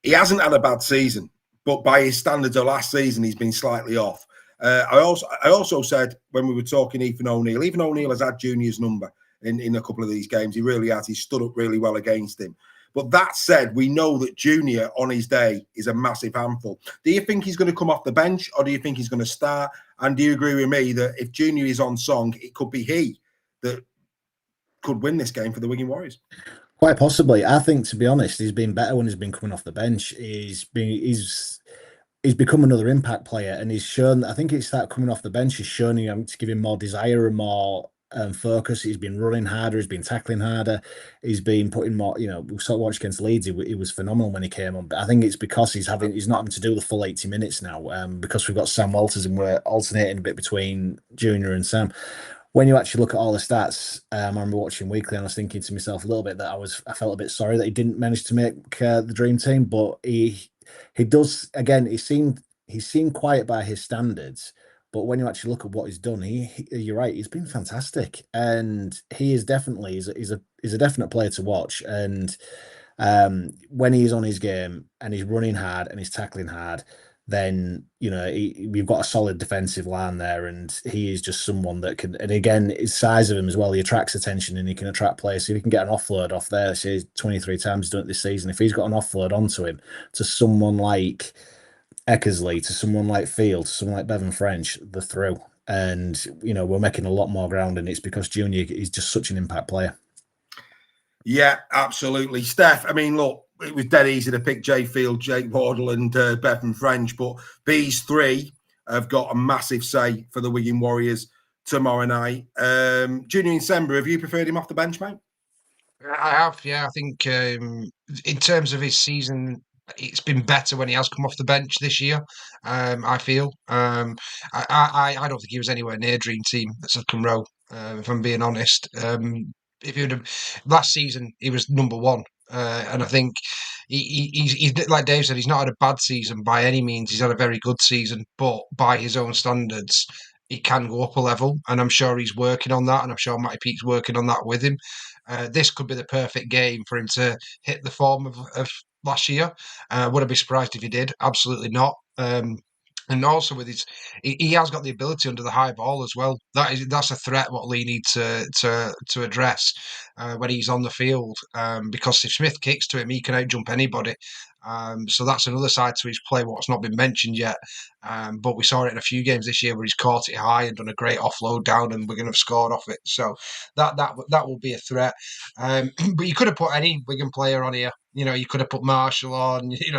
He hasn't had a bad season, but by his standards of last season, he's been slightly off. I also said when we were talking Ethan O'Neill has had Junior's number in a couple of these games. He really has. He stood up really well against him. But that said, we know that Junior on his day is a massive handful. Do you think he's going to come off the bench, or do you think he's going to start? And do you agree with me that if Junior is on song, it could be he that could win this game for the Wigan Warriors? Quite possibly. I think, to be honest, he's been better when he's been coming off the bench. He's become another impact player, and he's shown. I think it's that coming off the bench has shown him to give him more desire and more focus. He's been running harder. He's been tackling harder. He's been putting more. We sort of watched against Leeds. He was phenomenal when he came on. But I think it's because he's not having to do the full 80 minutes now. Because we've got Sam Walters and we're alternating a bit between Junior and Sam. When you actually look at all the stats, I remember watching weekly and I was thinking to myself a little bit that I felt a bit sorry that he didn't manage to make the dream team, but he does. Again, he seemed quiet by his standards, but when you actually look at what he's done, you're right, he's been fantastic, and he is definitely is a definite player to watch. And when he's on his game and he's running hard and he's tackling hard, then we've got a solid defensive line there, and he is just someone that can. And again, his size of him as well, he attracts attention and he can attract players. So if he can get an offload off there, say 23 times done it this season. If he's got an offload onto him to someone like Eckersley, to someone like Field, to someone like Bevan French, they're through. And we're making a lot more ground, and it's because Junior is just such an impact player. Yeah, absolutely, Stef. I mean, look. It was dead easy to pick Jay Field, Jake Wardle and Bevan French, but these 3 have got a massive say for the Wigan Warriors tomorrow night. Junior Nsemba, have you preferred him off the bench, mate? I have, yeah. I think in terms of his season, it's been better when he has come off the bench this year. I feel. I don't think he was anywhere near dream team at second row. If I'm being honest, if he would have last season, he was number 1. And I think he's like Dave said, he's not had a bad season by any means. He's had a very good season, but by his own standards, he can go up a level. And I'm sure he's working on that. And I'm sure Matty Peake's working on that with him. This could be the perfect game for him to hit the form of last year. Would I be surprised if he did? Absolutely not. And also with he has got the ability under the high ball as well. That's a threat what Leigh needs to address when he's on the field. Because if Smith kicks to him, he can outjump anybody. So that's another side to his play what's not been mentioned yet. But we saw it in a few games this year where he's caught it high and done a great offload down, and we're going to have scored off it. So that will be a threat. But you could have put any Wigan player on here. You could have put Marshall on. You could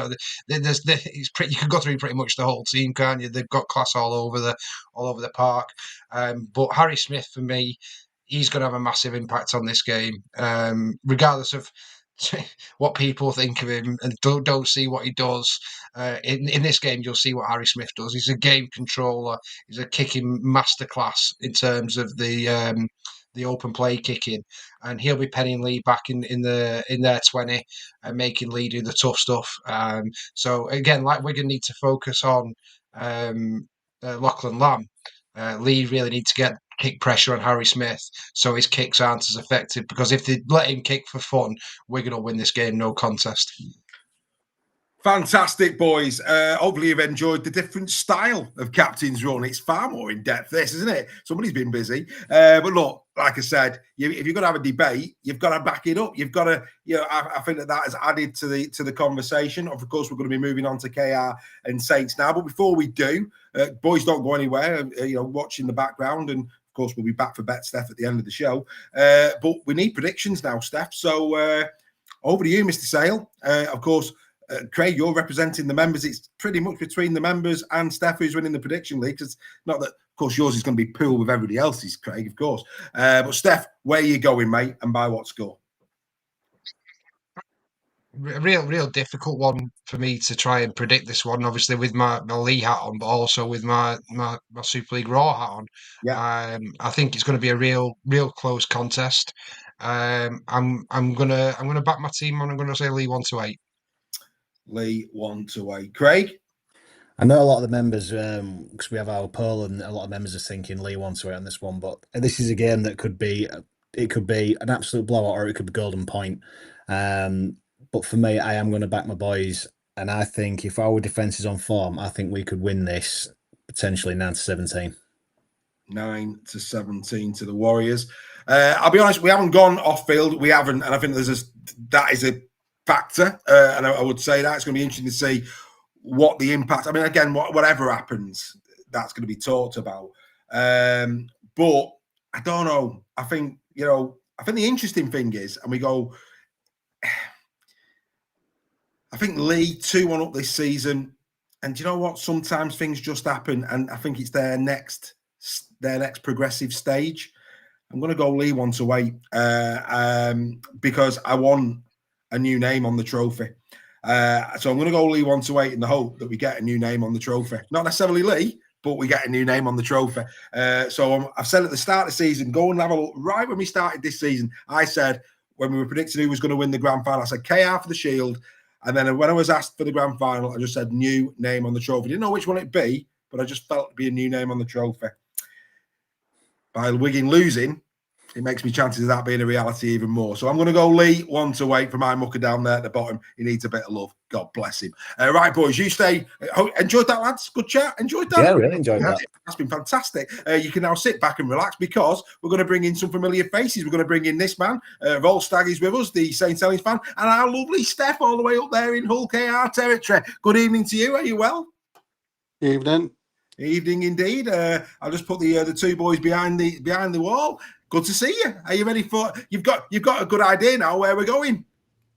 go through pretty much the whole team, can't you? They've got class all over the park. But Harry Smith, for me, he's going to have a massive impact on this game, regardless of what people think of him and don't see what he does. In this game, you'll see what Harry Smith does. He's a game controller. He's a kicking masterclass in terms of the open play kicking, and he'll be penning Leigh back in their 20 and making Leigh do the tough stuff. So again, like Wigan need to focus on Lachlan Lamb. Leigh really need to get kick pressure on Harry Smith so his kicks aren't as effective, because if they let him kick for fun, Wigan will win this game, no contest. Fantastic, boys. Hopefully you've enjoyed the different style of Captain's Run. It's far more in-depth, this, isn't it? Somebody's been busy. But look, like I said, if you're going to have a debate, you've got to back it up. You've got to, I think that has added to the conversation. Of course, we're going to be moving on to KR and Saints now. But before we do, boys, don't go anywhere. Watch in the background. And of course, we'll be back for Bet Stef at the end of the show. But we need predictions now, Steph. So over to you, Mr. Sale. Of course, Craig, you're representing the members. It's pretty much between the members and Steph who's winning the prediction league. It's not that, of course, yours is going to be pooled with everybody else's, Craig, of course. But Steph, where are you going, mate, and by what score? Real difficult one for me to try and predict this one. Obviously, with my Leigh hat on, but also with my Super League Raw hat on. Yeah. I think it's going to be a real close contest. I'm gonna back my team on. I'm going to say Leigh 1-8. Leigh 1-8. Craig? I know a lot of the members, because we have our poll, and a lot of members are thinking Leigh 1-8 on this one, but this is a game that could be an absolute blowout, or it could be golden point. But for me, I am going to back my boys, and I think if our defence is on form, I think we could win this potentially 9-17. 9-17 to the Warriors. I'll be honest, we haven't gone off field. We haven't, and I think that is a factor, and I would say that it's going to be interesting to see what the impact. I mean, again, whatever happens, that's going to be talked about. But I don't know. I think the interesting thing is, and we go. I think Leigh 2-1 up this season, and you know what? Sometimes things just happen, and I think it's their next progressive stage. I'm going to go Leigh 1-8 because I want a new name on the trophy. So I'm going to go Leigh 1-8 in the hope that we get a new name on the trophy. Not necessarily Leigh, but we get a new name on the trophy. So I've said at the start of the season, go and have a look. Right when we started this season, I said, when we were predicting who was going to win the grand final, I said KR for the Shield. And then when I was asked for the grand final, I just said new name on the trophy. Didn't know which one it'd be, but I just felt it'd be a new name on the trophy. By Wigan losing, it makes me chances of that being a reality even more. So I'm going to go Leigh 1-8 for my mucker down there at the bottom. He needs a bit of love. God bless him. Right, boys, you stay. Enjoyed that, lads? Good chat? Enjoyed that? Yeah, really enjoyed that. That's been fantastic. You can now sit back and relax because we're going to bring in some familiar faces. We're going to bring in this man, Volstagg is with us, the St Helens fan, and our lovely Stef all the way up there in Hull KR territory. Good evening to you. Are you well? Evening. Evening indeed. I'll just put the two boys behind the wall. Good to see you. Are you ready for? You've got a good idea now where we're going.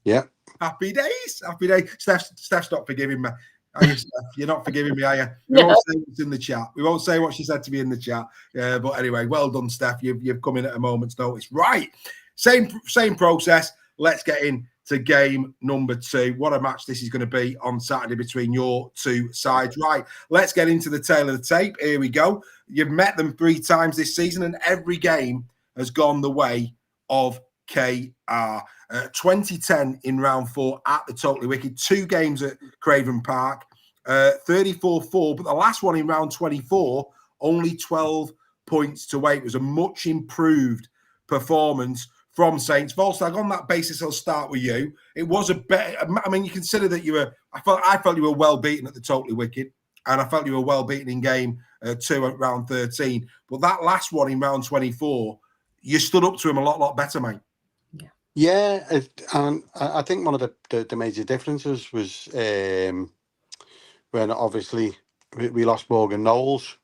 Yeah. Happy days. Happy days. Steph's not forgiving me. Are you, Steph? You're not forgiving me, are you? We won't say what's in the chat. We won't say what she said to me in the chat. But anyway, well done, Steph. You've come in at a moment's notice. Right. Same process. Let's get into game number 2. What a match this is going to be on Saturday between your two sides. Right. Let's get into the tail of the tape. Here we go. You've met them 3 times this season, and every game has gone the way of KR. 2010 in round 4 at the Totally Wicked. 2 games at Craven Park. 34-4, but the last one in round 24, only 12 points to 8. It was a much improved performance from Saints. Volstagg, on that basis, I'll start with you. It was a better. I mean, you consider that you were. I felt you were well beaten at the Totally Wicked, and I felt you were well beaten in game 2 at round 13. But that last one in round 24, you stood up to him a lot better, mate. Yeah, and I think one of the major differences was when obviously we lost Morgan Knowles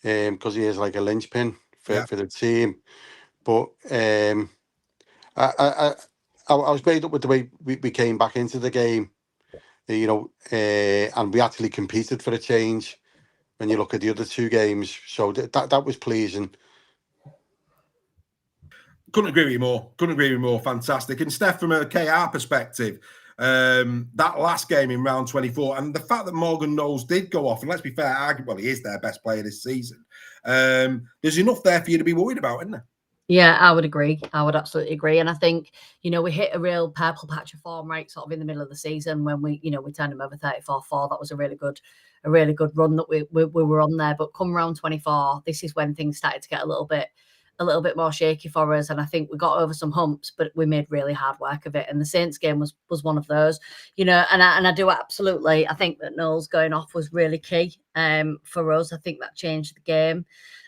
because he is like a linchpin for the team. But I was made up with the way we came back into the game, and we actually competed for a change when you look at the other 2 games. So that was pleasing. Couldn't agree with you more. Fantastic. And Stef, from a KR perspective, that last game in round 24, and the fact that Morgan Knowles did go off, and let's be fair, arguably he is their best player this season. There's enough there for you to be worried about, isn't there? Yeah, I would agree. I would absolutely agree. And I think, we hit a real purple patch of form right sort of in the middle of the season when we turned them over 34-4. That was a really good run that we were on there. But come round 24, this is when things started to get a little bit more shaky for us. And I think we got over some humps, but we made really hard work of it. And the Saints game was one of those, and I do absolutely. I think that Knowles going off was really key for us. I think that changed the game.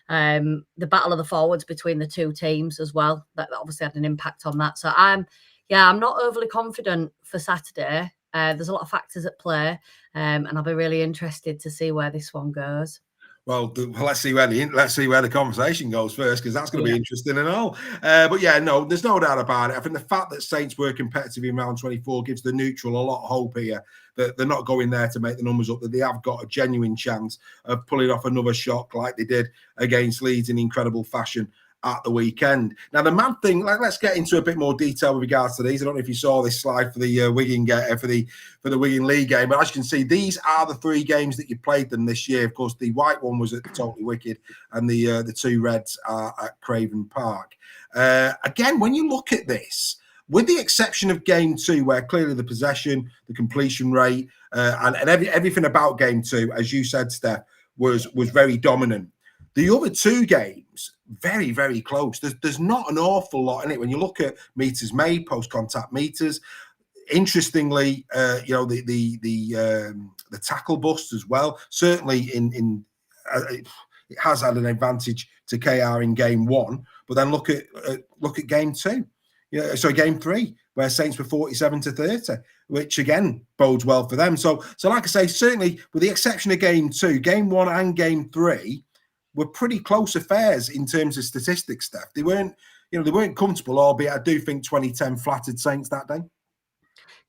The battle of the forwards between the 2 teams as well, that obviously had an impact on that. So I'm not overly confident for Saturday. There's a lot of factors at play, and I'll be really interested to see where this one goes. Well, let's see where the conversation goes first, because that's going to be interesting and all. But yeah, no, there's no doubt about it. I think the fact that Saints were competitive in round 24 gives the neutral a lot of hope here that they're not going there to make the numbers up, that they have got a genuine chance of pulling off another shock like they did against Leeds in incredible fashion at the weekend. Now, the mad thing, let's get into a bit more detail with regards to these. I don't know if you saw this slide for the Wigan for the Wigan League game, but as you can see, these are the 3 games that you played them this year. Of course, the white one was at the Totally Wicked, and the 2 reds are at Craven Park. Again, when you look at this, with the exception of game 2, where clearly the possession, the completion rate, and everything about game 2, as you said, Steph, was very dominant. The other 2 games, very, very close. There's not an awful lot in it. When you look at meters made, post-contact meters, interestingly, the tackle bust as well. Certainly, it has had an advantage to KR in game 1. But then look at game 2. Game 3, where Saints were 47-30, which again bodes well for them. So like I say, certainly with the exception of game 2, game 1 and game 3 were pretty close affairs in terms of statistics, Steph. They weren't comfortable, albeit I do think 2010 flattered Saints that day.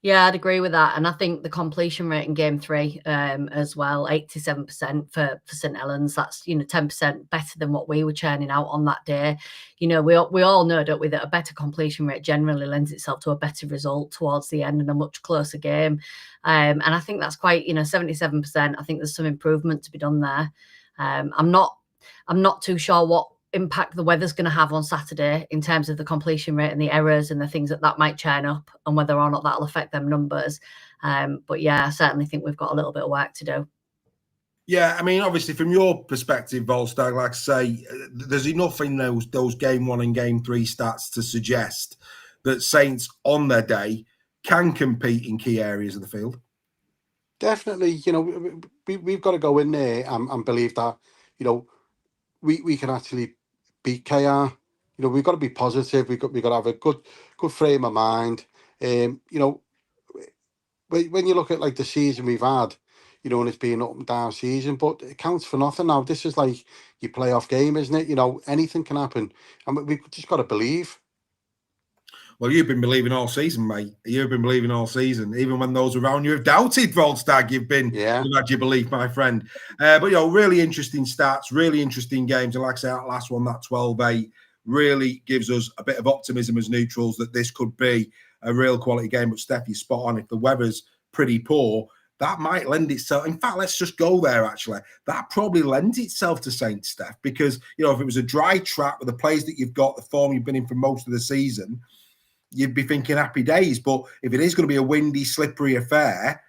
Yeah, I'd agree with that. And I think the completion rate in game 3 as well, 87% for St Helens. That's, 10% better than what we were churning out on that day. We all know, don't we, that a better completion rate generally lends itself to a better result towards the end and a much closer game. And I think that's quite, 77%. I think there's some improvement to be done there. I'm not too sure what impact the weather's going to have on Saturday in terms of the completion rate and the errors and the things that might churn up, and whether or not that'll affect them numbers. But yeah, I certainly think we've got a little bit of work to do. Yeah, I mean, obviously, from your perspective, Volstagg, like I say, there's enough in those game 1 and game 3 stats to suggest that Saints on their day can compete in key areas of the field. Definitely, we've got to go in there and believe that, we can actually beat KR. We've got to be positive. We've got to have a good frame of mind. When you look at like the season we've had, and it's been an up and down season, but it counts for nothing now. This is like your playoff game, isn't it? Anything can happen, and we've just got to believe. Well, you've been believing all season, mate. You've been believing all season. Even when those around you have doubted, Volstagg, you've had your belief, my friend. But, really interesting stats, really interesting games. And like I say, that last one, that 12-8, really gives us a bit of optimism as neutrals that this could be a real quality game. But, Steph, you're spot on. If the weather's pretty poor, that might lend itself. In fact, let's just go there, actually. That probably lends itself to Saints, Steph, because, if it was a dry track with the players that you've got, the form you've been in for most of the season, you'd be thinking happy days. But if it is going to be a windy, slippery affair,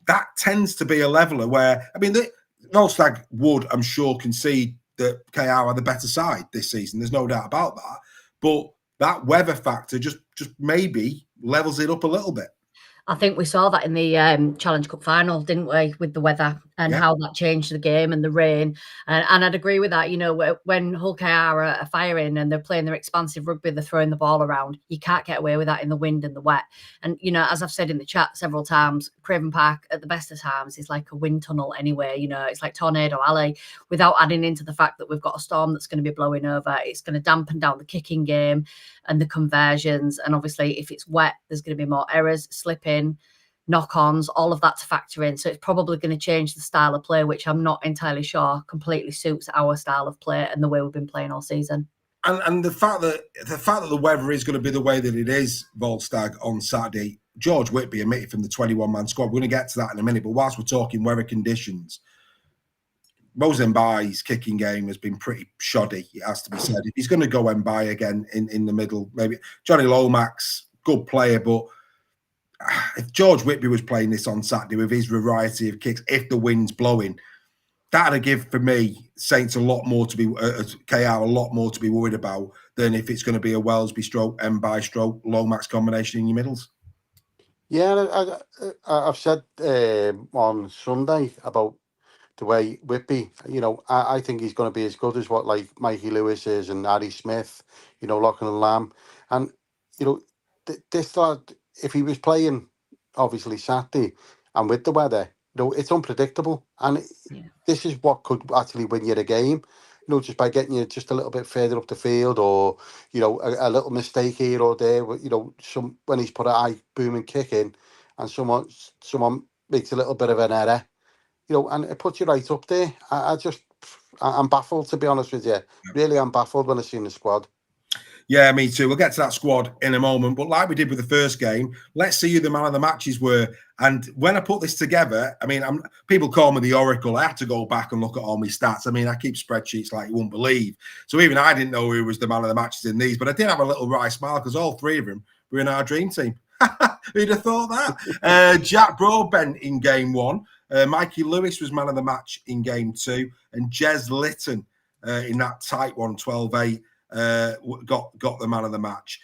that tends to be a leveler where, Volstagg would, I'm sure, concede that KR are the better side this season. There's no doubt about that. But that weather factor just maybe levels it up a little bit. I think we saw that in the Challenge Cup final, didn't we, with the weather and how that changed the game and the rain. And I'd agree with that. You know, when Hull KR are firing and they're playing their expansive rugby, they're throwing the ball around. You can't get away with that in the wind and the wet. And, you know, as I've said in the chat several times, Craven Park at the best of times is like a wind tunnel anyway. You know, it's like Tornado Alley, without adding into the fact that we've got a storm that's going to be blowing over. It's going to dampen down the kicking game and the conversions. And obviously, if it's wet, there's going to be more errors, slipping, knock-ons, all of that to factor in. So it's probably going to change the style of play, which I'm not entirely sure completely suits our style of play and the way we've been playing all season. And the fact that the weather is going to be the way that it is, Volstagg, on Saturday. George Whitby omitted from the 21-man squad. We're going to get to that in a minute. But whilst we're talking weather conditions, Mozambique's kicking game has been pretty shoddy, it has to be said. If he's going to go Mbai again in the middle, maybe Johnny Lomax, good player, but if George Whitby was playing this on Saturday with his variety of kicks, if the wind's blowing, that'd give for me Saints a lot more to be KR a lot more to be worried about than if it's going to be a Wellesby stroke, Mbai stroke, Lomax combination in your middles. Yeah, I've said on Sunday about the way Whitby, you know, I think he's going to be as good as what like Mikey Lewis is and Harry Smith, you know, Lachlan Lamb. And, you know, this lad, if he was playing, obviously, Saturday, and with the weather, you know, it's unpredictable. And this is what could actually win you the game, you know, just by getting you just a little bit further up the field or, you know, a little mistake here or there, you know, when he's put a high booming kick in and someone makes a little bit of an error, you know, and it puts you right up there. I'm baffled, to be honest with you. Really, I'm baffled when I seen the squad. Yeah, me too. We'll get to that squad in a moment. But like we did with the first game, let's see who the man of the matches were. And when I put this together, I mean, people call me the Oracle. I had to go back and look at all my stats. I mean, I keep spreadsheets like you won't believe. So even I didn't know who was the man of the matches in these. But I did have a little wry smile because all three of them were in our dream team. Who'd have thought that? Jack Broadbent in game one. Mikey Lewis was man of the match in game two. And Jez Litton in that tight one, 12-8. Got the man of the match.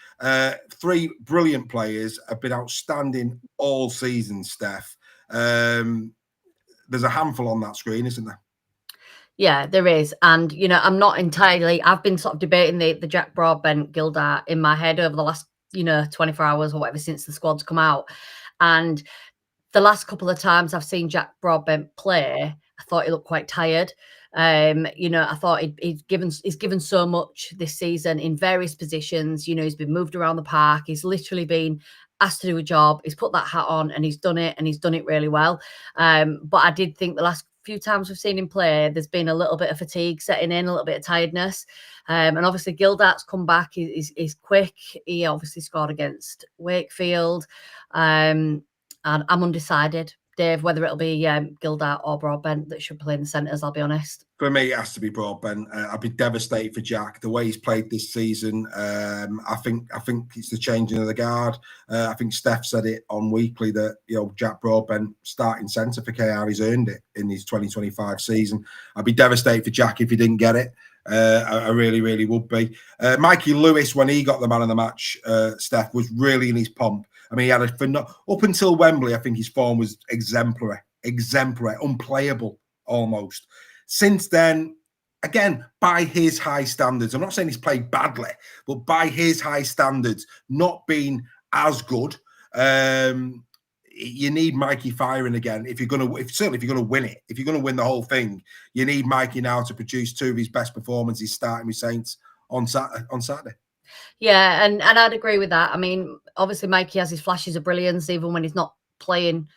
Three brilliant players have been outstanding all season, Steph. There's a handful on that screen, isn't there? Yeah, there is. And, you know, I've been sort of debating the Jack Broadbent Gildart in my head over the last, 24 hours or whatever since the squad's come out. And the last couple of times I've seen Jack Broadbent play, I thought he looked quite tired. I thought he's given so much this season in various positions. He's been moved around the park. He's literally been asked to do a job. He's put that hat on and he's done it, and he's done it really well. But I did think the last few times we've seen him play, there's been a little bit of fatigue setting in, a little bit of tiredness. And obviously Gildart's come back. He's quick. He obviously scored against Wakefield. And I'm undecided, Dave, whether it'll be Gildart or Broadbent that should play in the centres, I'll be honest. For me, it has to be Broadbent. I'd be devastated for Jack. The way he's played this season, I think it's the changing of the guard. I think Stef said it on Weekly that, Jack Broadbent starting centre for KR, he's earned it in his 2025 season. I'd be devastated for Jack if he didn't get it. I really, really would be. Mikey Lewis, when he got the man of the match, Stef, was really in his pomp. I mean, he had up until Wembley, I think his form was exemplary, unplayable almost. Since then, again, by his high standards, I'm not saying he's played badly, but by his high standards, not being as good. You need Mikey firing again if you're going to win it. If you're going to win the whole thing, you need Mikey now to produce two of his best performances starting with Saints on Saturday. Yeah, and I'd agree with that. I mean, obviously Mikey has his flashes of brilliance even when he's not playing,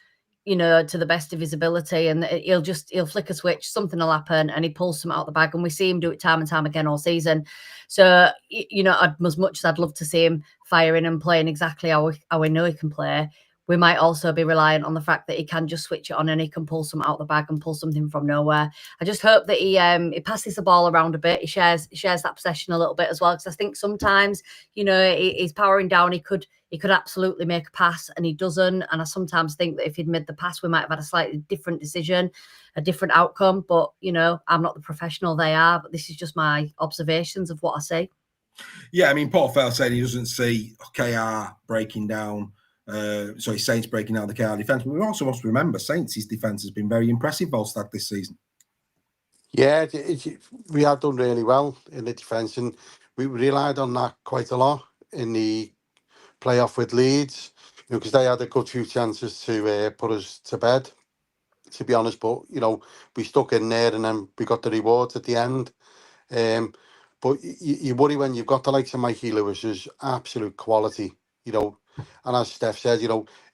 to the best of his ability, and he'll flick a switch, something will happen, and he pulls some out the bag, and we see him do it time and time again all season. So, as much as I'd love to see him firing and playing exactly how we know he can play, we might also be reliant on the fact that he can just switch it on and he can pull some out the bag and pull something from nowhere. I just hope that he passes the ball around a bit. He shares that possession a little bit as well, because I think sometimes, he's powering down. He could absolutely make a pass and he doesn't. And I sometimes think that if he'd made the pass, we might have had a slightly different decision, a different outcome. But, I'm not the professional they are, but this is just my observations of what I see. Yeah, I mean, Paul Fell said he doesn't see KR breaking down. Saints breaking down the KR defence. But we also must remember Saints' defence has been very impressive, Volstagg, this season. Yeah, we have done really well in the defence, and we relied on that quite a lot in the playoff with Leeds, because they had a good few chances to put us to bed, to be honest. But we stuck in there, and then we got the rewards at the end. But you worry when you've got the likes of Mikey Lewis's absolute quality, and as Stef said,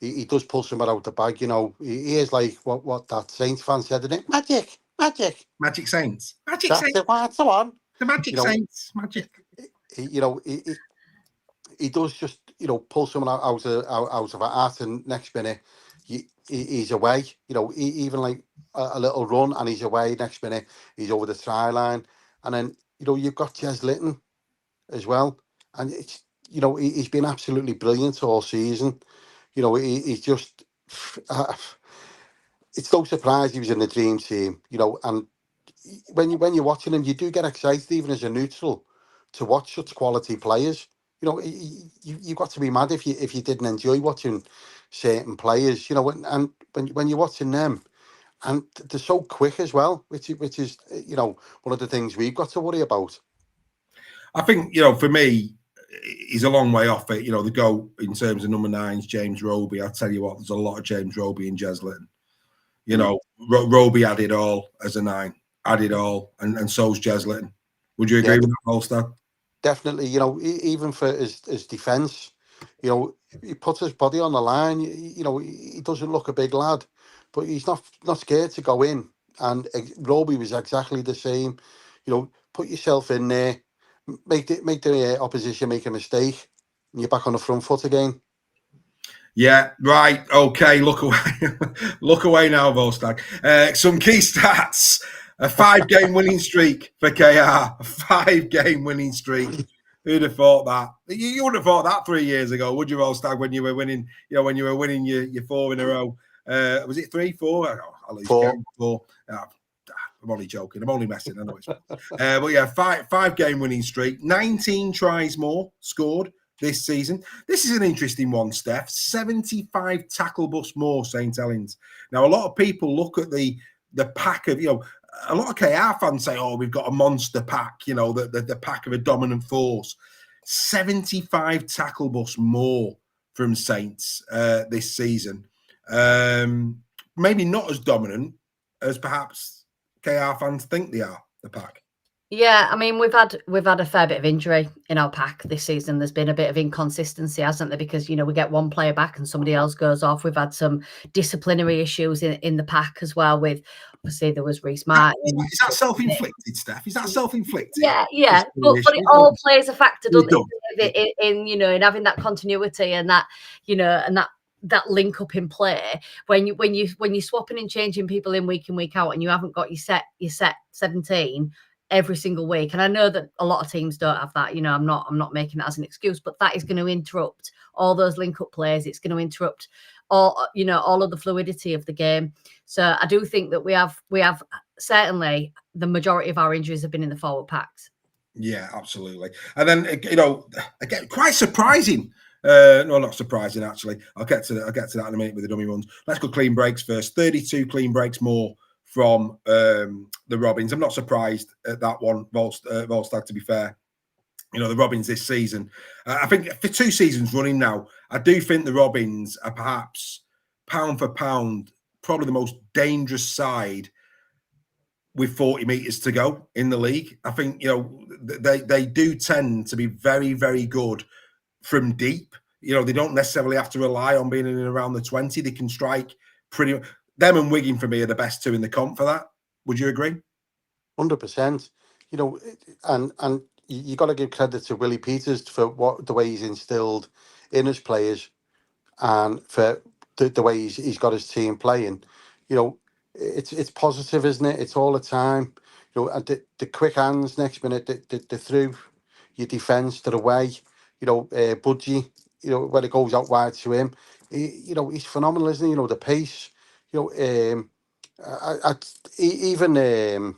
he does pull something out the bag. He is like what that Saints fan said, isn't it? Magic. Magic Saints. Magic That's Saints. That's the one. The Magic Saints. Magic. He does just pull someone out of a hat, and next minute he's away. Even like a little run and he's away. Next minute he's over the try line, and then you've got Jez Litton as well, and it's he's been absolutely brilliant all season. He's just it's no surprise he was in the dream team. And when you're watching him, you do get excited even as a neutral to watch such quality players. You've got to be mad if you didn't enjoy watching certain players. And when you're watching them, and they're so quick as well, which is one of the things we've got to worry about. I think for me, he's a long way off it. The GOAT in terms of number 9's James Roby. I'll tell you what, there's a lot of James Roby in Jez Litton. Roby had it all as a 9, had it all, and so's Jez Litton. Would you agree with that, Volstagg? Definitely, even for his defence, he puts his body on the line. He doesn't look a big lad, but he's not scared to go in. And Roby was exactly the same. Put yourself in there, make the opposition make a mistake, and you're back on the front foot again. Yeah, right. Okay, look away. Look away now, Volstagg. Some key stats. A 5-game winning streak for KR. A 5-game winning streak. Who'd have thought that? You wouldn't have thought that 3 years ago, would you, Volstagg, when you were winning, when you were winning your 4 in a row? Was it 3, 4? I'll lose 4. I'm only joking. I'm only messing. I know it's but yeah, 5-game winning streak. 19 tries more scored this season. This is an interesting one, Stef. 75 tackle bust more, St Helens. Now, a lot of people look at the pack of, a lot of KR fans say, oh, we've got a monster pack, the pack of a dominant force. 75 tackle bust more from Saints this season. Maybe not as dominant as perhaps KR fans think they are, the pack. Yeah, I mean, we've had a fair bit of injury in our pack this season. There's been a bit of inconsistency, hasn't there? Because we get one player back and somebody else goes off. We've had some disciplinary issues in the pack as well. With obviously there was Reece Martin. Is that self-inflicted, Stef? Is that self-inflicted? Yeah. But it all plays a factor, doesn't it? In having that continuity and that that link up in play when you're swapping and changing people in week out, and you haven't got your set 17 every single week. And I know that a lot of teams don't have that. I'm not making that as an excuse, but that is going to interrupt all those link up plays. It's going to interrupt all of the fluidity of the game. So I do think that we have certainly the majority of our injuries have been in the forward packs. Yeah, absolutely. And then again, quite surprising. No, not surprising actually. I'll get to that in a minute with the dummy ones. Let's go clean breaks first. 32 clean breaks more from the Robins. I'm not surprised at that one, Volstagg, to be fair. The Robins this season. I think for 2 seasons running now, I do think the Robins are perhaps pound for pound probably the most dangerous side with 40 metres to go in the league. I think, they do tend to be very, very good from deep. They don't necessarily have to rely on being in and around the 20. They can strike pretty much. Them and Wigan for me are the best 2 in the comp for that. Would you agree? 100%. And you got to give credit to Willie Peters for the way he's instilled in his players, and for the way he's got his team playing. It's positive, isn't it? It's all the time. And the quick hands next minute, the through your defence to the way. Budgie. When it goes out wide to him, he's phenomenal, isn't he? The pace. Even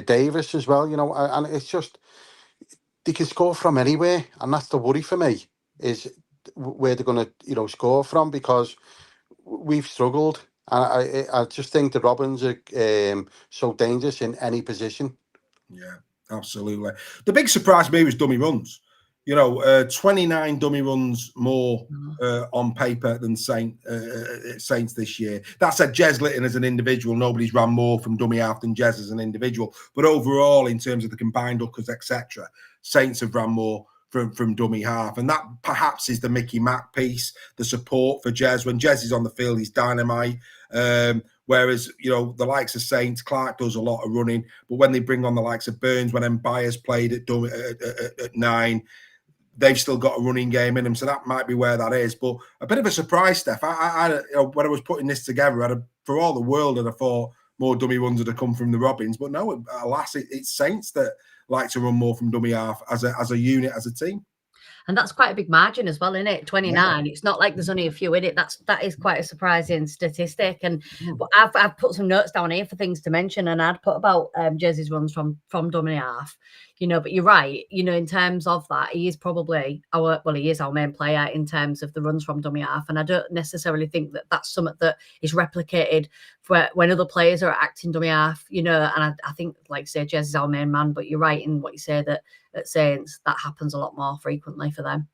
Davis as well, and it's just they can score from anywhere, and that's the worry for me, is where they're going to score from, because we've struggled. I just think the Robins are so dangerous in any position. Yeah, absolutely. The big surprise to me was dummy runs. 29 dummy runs more on paper than Saints this year. That said, Jez Litton as an individual, nobody's ran more from dummy half than Jez as an individual. But overall, in terms of the combined hookers, etc., Saints have ran more from dummy half. And that perhaps is the Mickey Mack piece, the support for Jez. When Jez is on the field, he's dynamite. Whereas, the likes of Saints, Clark does a lot of running. But when they bring on the likes of Burns, when Mbaya's played at 9, they've still got a running game in them. So that might be where that is. But a bit of a surprise, Steph. When I was putting this together, for all the world, I'd have thought more dummy runs would have come from the Robins. But no, alas, it's Saints that like to run more from dummy half as a unit, as a team. And that's quite a big margin as well, isn't it? 29. Yeah. It's not like there's only a few in it. That is quite a surprising statistic. And I've put some notes down here for things to mention, and I'd put about Jez's runs from dummy half. But you're right. In terms of that, he is probably our main player in terms of the runs from dummy half. And I don't necessarily think that that's something that is replicated for when other players are acting dummy half. And I think, like say, Jez is our main man. But you're right in what you say that at Saints that happens a lot more frequently for them.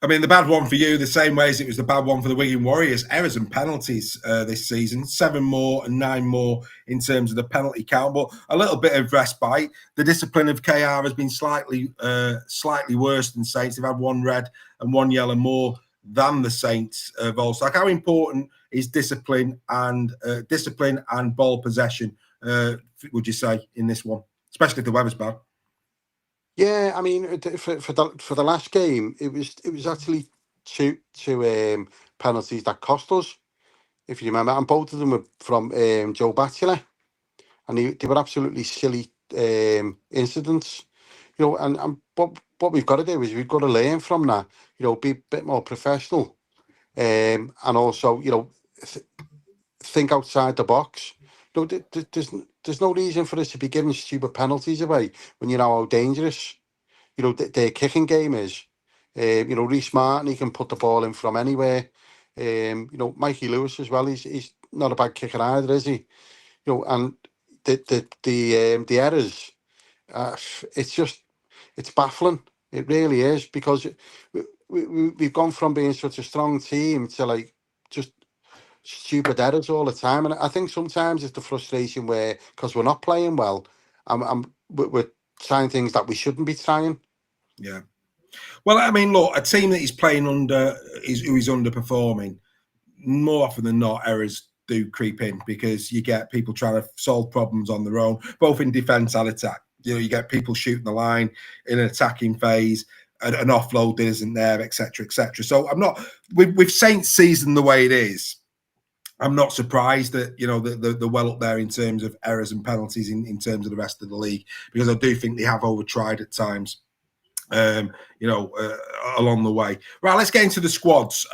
I mean, the bad one for you, the same way as it was the bad one for the Wigan Warriors, errors and penalties this season, 7 more and 9 more in terms of the penalty count, but a little bit of respite. The discipline of KR has been slightly worse than Saints. They've had 1 red and 1 yellow more than the Saints of Volstock. How important is discipline and ball possession, would you say, in this one, especially if the weather's bad? Yeah, I mean, for the last game, it was actually two penalties that cost us, if you remember, and both of them were from Joe Batchelor, and they were absolutely silly incidents, and what we've got to do is we've got to learn from that, be a bit more professional, and also, think outside the box. There's no reason for us to be giving stupid penalties away when you know how dangerous, their kicking game is. Reece Martin, he can put the ball in from anywhere. Mikey Lewis as well. He's not a bad kicker either, is he? And the errors, it's baffling. It really is, because we've gone from being such a strong team to just stupid errors all the time, and I think sometimes it's the frustration where, because we're not playing well, we're trying things that we shouldn't be trying. Yeah. Well, I mean, look, a team that he's playing under who is underperforming, more often than not, errors do creep in, because you get people trying to solve problems on their own, both in defence and attack. You get people shooting the line in an attacking phase, an offload that isn't there, etc., etc. So I'm not with Saints season the way it is. I'm not surprised that they're well up there in terms of errors and penalties in terms of the rest of the league, because I do think they have overtried at times, along the way. Right, let's get into the squads.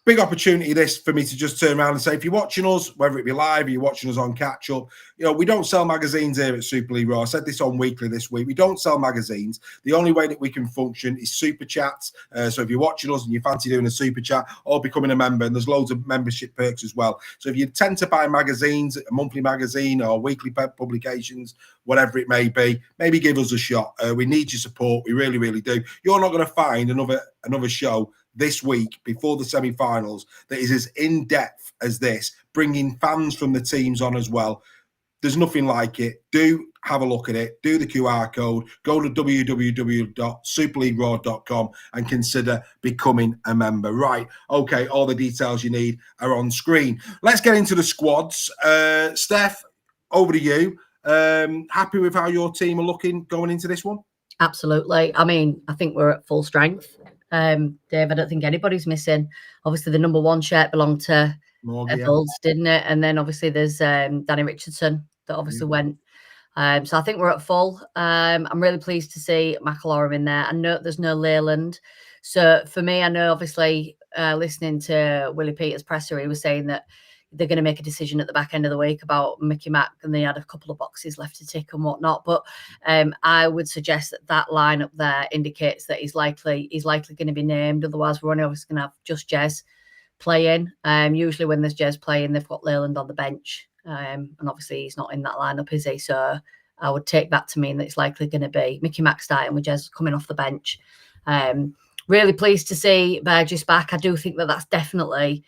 Big opportunity this for me to just turn around and say, if you're watching us, whether it be live or you're watching us on catch up, we don't sell magazines here at Super League Raw. I said this on Weekly this week. We don't sell magazines. The only way that we can function is super chats. So if you're watching us and you fancy doing a super chat or becoming a member, and there's loads of membership perks as well. So if you tend to buy magazines, a monthly magazine or weekly publications, whatever it may be, maybe give us a shot. We need your support. We really, really do. You're not going to find another show this week before the semi-finals that is as in-depth as this, bringing fans from the teams on as well. There's nothing like it. Do have a look at it. Do the QR code. Go to www.superleagueraw.com and consider becoming a member. Right. Okay. All the details you need are on screen. Let's get into the squads. Steph, over to you. Happy with how your team are looking going into this one? Absolutely. I mean, I think we're at full strength. Dave, I don't think anybody's missing. Obviously, the number 1 shirt belonged to Eccles, didn't it? And then obviously there's Danny Richardson that obviously went. So I think we're at full. I'm really pleased to see McElaurin in there. I know there's no Leyland. So for me, I know obviously listening to Willie Peters' presser, he was saying that, they're going to make a decision at the back end of the week about Mickey Mack, and they had a couple of boxes left to tick and whatnot. But I would suggest that lineup there indicates that he's likely going to be named. Otherwise, we're only obviously going to have just Jez playing. Usually when there's Jez playing, they've got Leyland on the bench, and obviously he's not in that lineup, is he? So I would take that to mean that it's likely going to be Mickey Mack starting with Jez coming off the bench. Really pleased to see Burgess back. I do think that that's definitely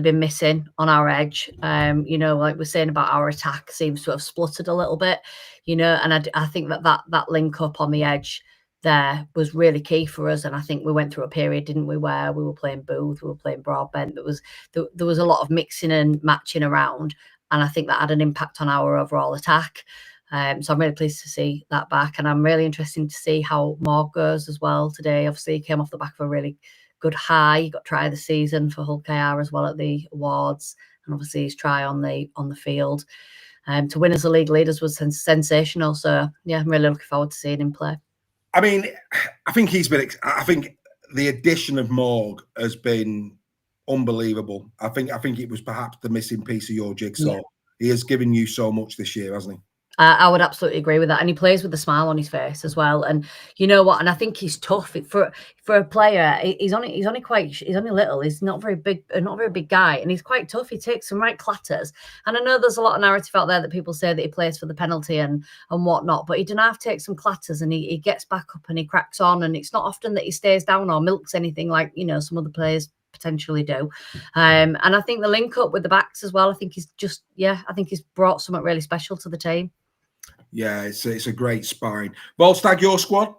been missing on our edge. Like we're saying about our attack seems to have spluttered a little bit, and I think that link up on the edge there was really key for us. And I think we went through a period, didn't we, where we were playing Booth, we were playing Broadbent. There was a lot of mixing and matching around, and I think that had an impact on our overall attack. So I'm really pleased to see that back, and I'm really interested to see how Morg goes as well today. Obviously, he came off the back of a really good high. He got try of the season for Hull KR as well at the awards, and obviously his try on the field. To win as the league leaders was sensational. So yeah, I'm really looking forward to seeing him play. I mean, I think I think the addition of Morg has been unbelievable. I think it was perhaps the missing piece of your jigsaw. Yeah. He has given you so much this year, hasn't he? I would absolutely agree with that, and he plays with a smile on his face as well. And you know what? And I think he's tough for a player. He's only little. He's not very big, not a very big guy, and he's quite tough. He takes some right clatters. And I know there's a lot of narrative out there that people say that he plays for the penalty and whatnot, but he doesn't have to take some clatters, and he gets back up and he cracks on. And it's not often that he stays down or milks anything like some other players potentially do. And I think the link up with the backs as well, I think he's brought something really special to the team. Yeah, it's a great spine. Volstagg, your squad?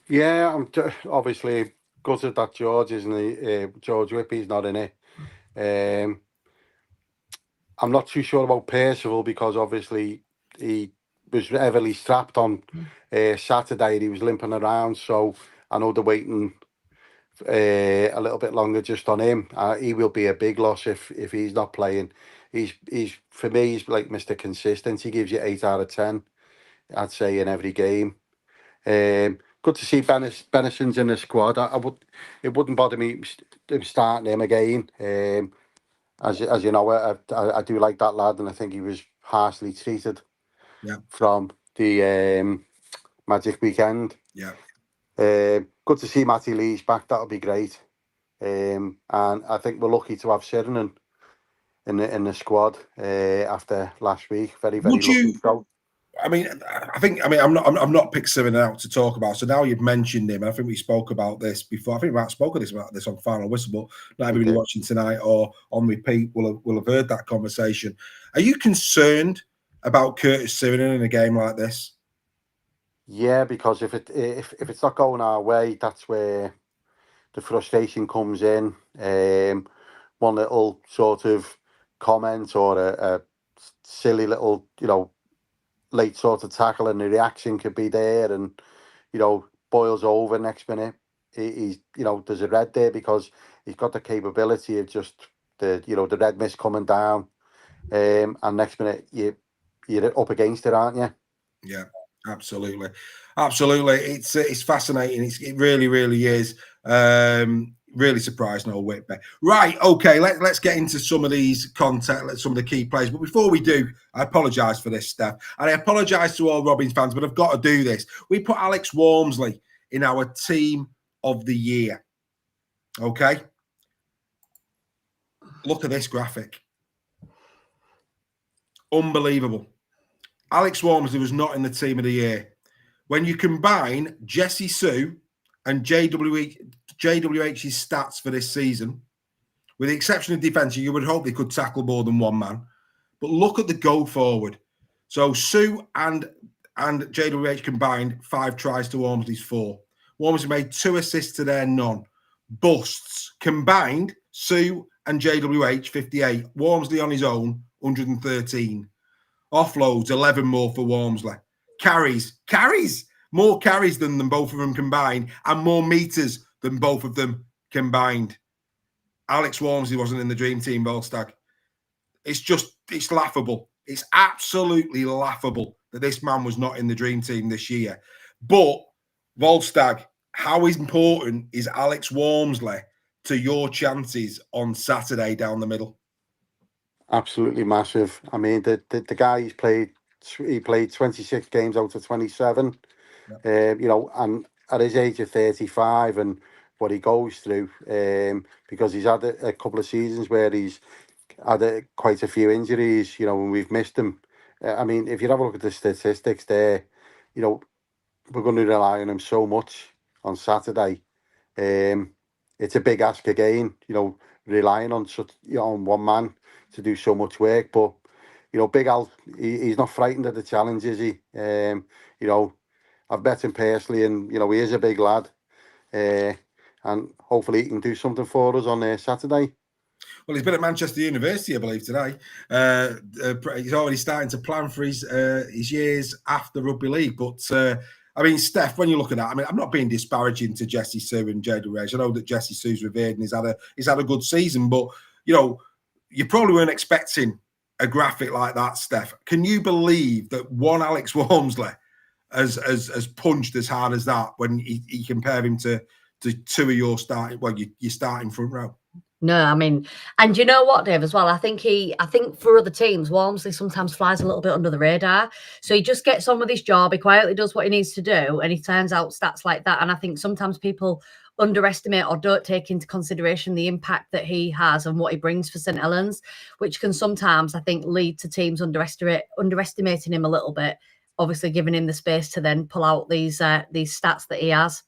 Yeah, I'm obviously gutted that George isn't George Whippy's not in it. I'm not too sure about Percival because obviously he was heavily strapped on Saturday. He was limping around, so I know they're waiting a little bit longer just on him. He will be a big loss if he's not playing. He's for me, he's like Mr. Consistent. He gives you 8 out of 10, I'd say, in every game. Good to see Bennison's in the squad. It wouldn't bother me starting him again. As you know, I do like that lad, and I think he was harshly treated from the Magic Weekend. Yeah. Good to see Matty Lee's back. That'll be great. And I think we're lucky to have Sheridan in the squad after last week. Very lucky. I'm not picked Sheridan out to talk about. So now you've mentioned him. I think we spoke about this before. I think we might have spoken about this on Final Whistle, but not everybody watching tonight or on repeat will have heard that conversation. Are you concerned about Curtis Sheridan in a game like this? Yeah, because if it's not going our way, that's where the frustration comes in. One little sort of comment or a silly little, late sort of tackle, and the reaction could be there, and boils over next minute. He's there's a red there because he's got the capability of just the red mist coming down, and next minute you're up against it, aren't you? Yeah. Absolutely. It's fascinating. It really, really is. Really surprised no Whitby. Right, okay, let's get into some of these content, some of the key players. But before we do, I apologise for this, Stef. And I apologise to all Robins fans, but I've got to do this. We put Alex Walmsley in our team of the year. Okay? Look at this graphic. Unbelievable. Alex Walmsley was not in the team of the year. When you combine Jesse Sue and JWH's stats for this season, with the exception of defence, you would hope they could tackle more than one man. But look at the go forward. So Sue and JWH combined 5 tries to Walmsley's 4. Walmsley made 2 assists to their none. Busts combined, Sue and JWH 58. Walmsley on his own 113. Offloads, 11 more for Walmsley. Carries, more carries than both of them combined, and more meters than both of them combined. Alex Walmsley wasn't in the dream team, Volstagg. It's laughable. It's absolutely laughable that this man was not in the dream team this year. But, Volstagg, how important is Alex Walmsley to your chances on Saturday down the middle? Absolutely massive. I mean, the guy he played 26 games out of 27. You know, and at his age of 35 and what he goes through, because he's had a couple of seasons where he's had quite a few injuries, you know, and we've missed him. I mean, if you have a look at the statistics there, you know, we're going to rely on him so much on Saturday. It's a big ask again, you know, relying on on one man to do so much work. But you know, Big Al, he's not frightened of the challenge, is he? You know, I've met him personally, and you know, he is a big lad, and hopefully he can do something for us on Saturday. Well, he's been at Manchester University, I believe, today. He's already starting to plan for his years after rugby league. But I mean, Stef, when you look at that, I mean, I'm not being disparaging to Jesse Sue and Jaden Rage. I know that Jesse Sue's revered and he's had a good season, but you know, you probably weren't expecting a graphic like that, Stef. Can you believe that one Alex Walmsley has punched as hard as that when he compared him to two of your starting, well, your starting front row? No, I mean, and you know what, Dave, as well, I think for other teams, Walmsley sometimes flies a little bit under the radar. So he just gets on with his job. He quietly does what he needs to do, and he turns out stats like that. And I think sometimes people underestimate or don't take into consideration the impact that he has and what he brings for St Helens, which can sometimes, I think, lead to teams underestimating him a little bit, obviously giving him the space to then pull out these stats that he has.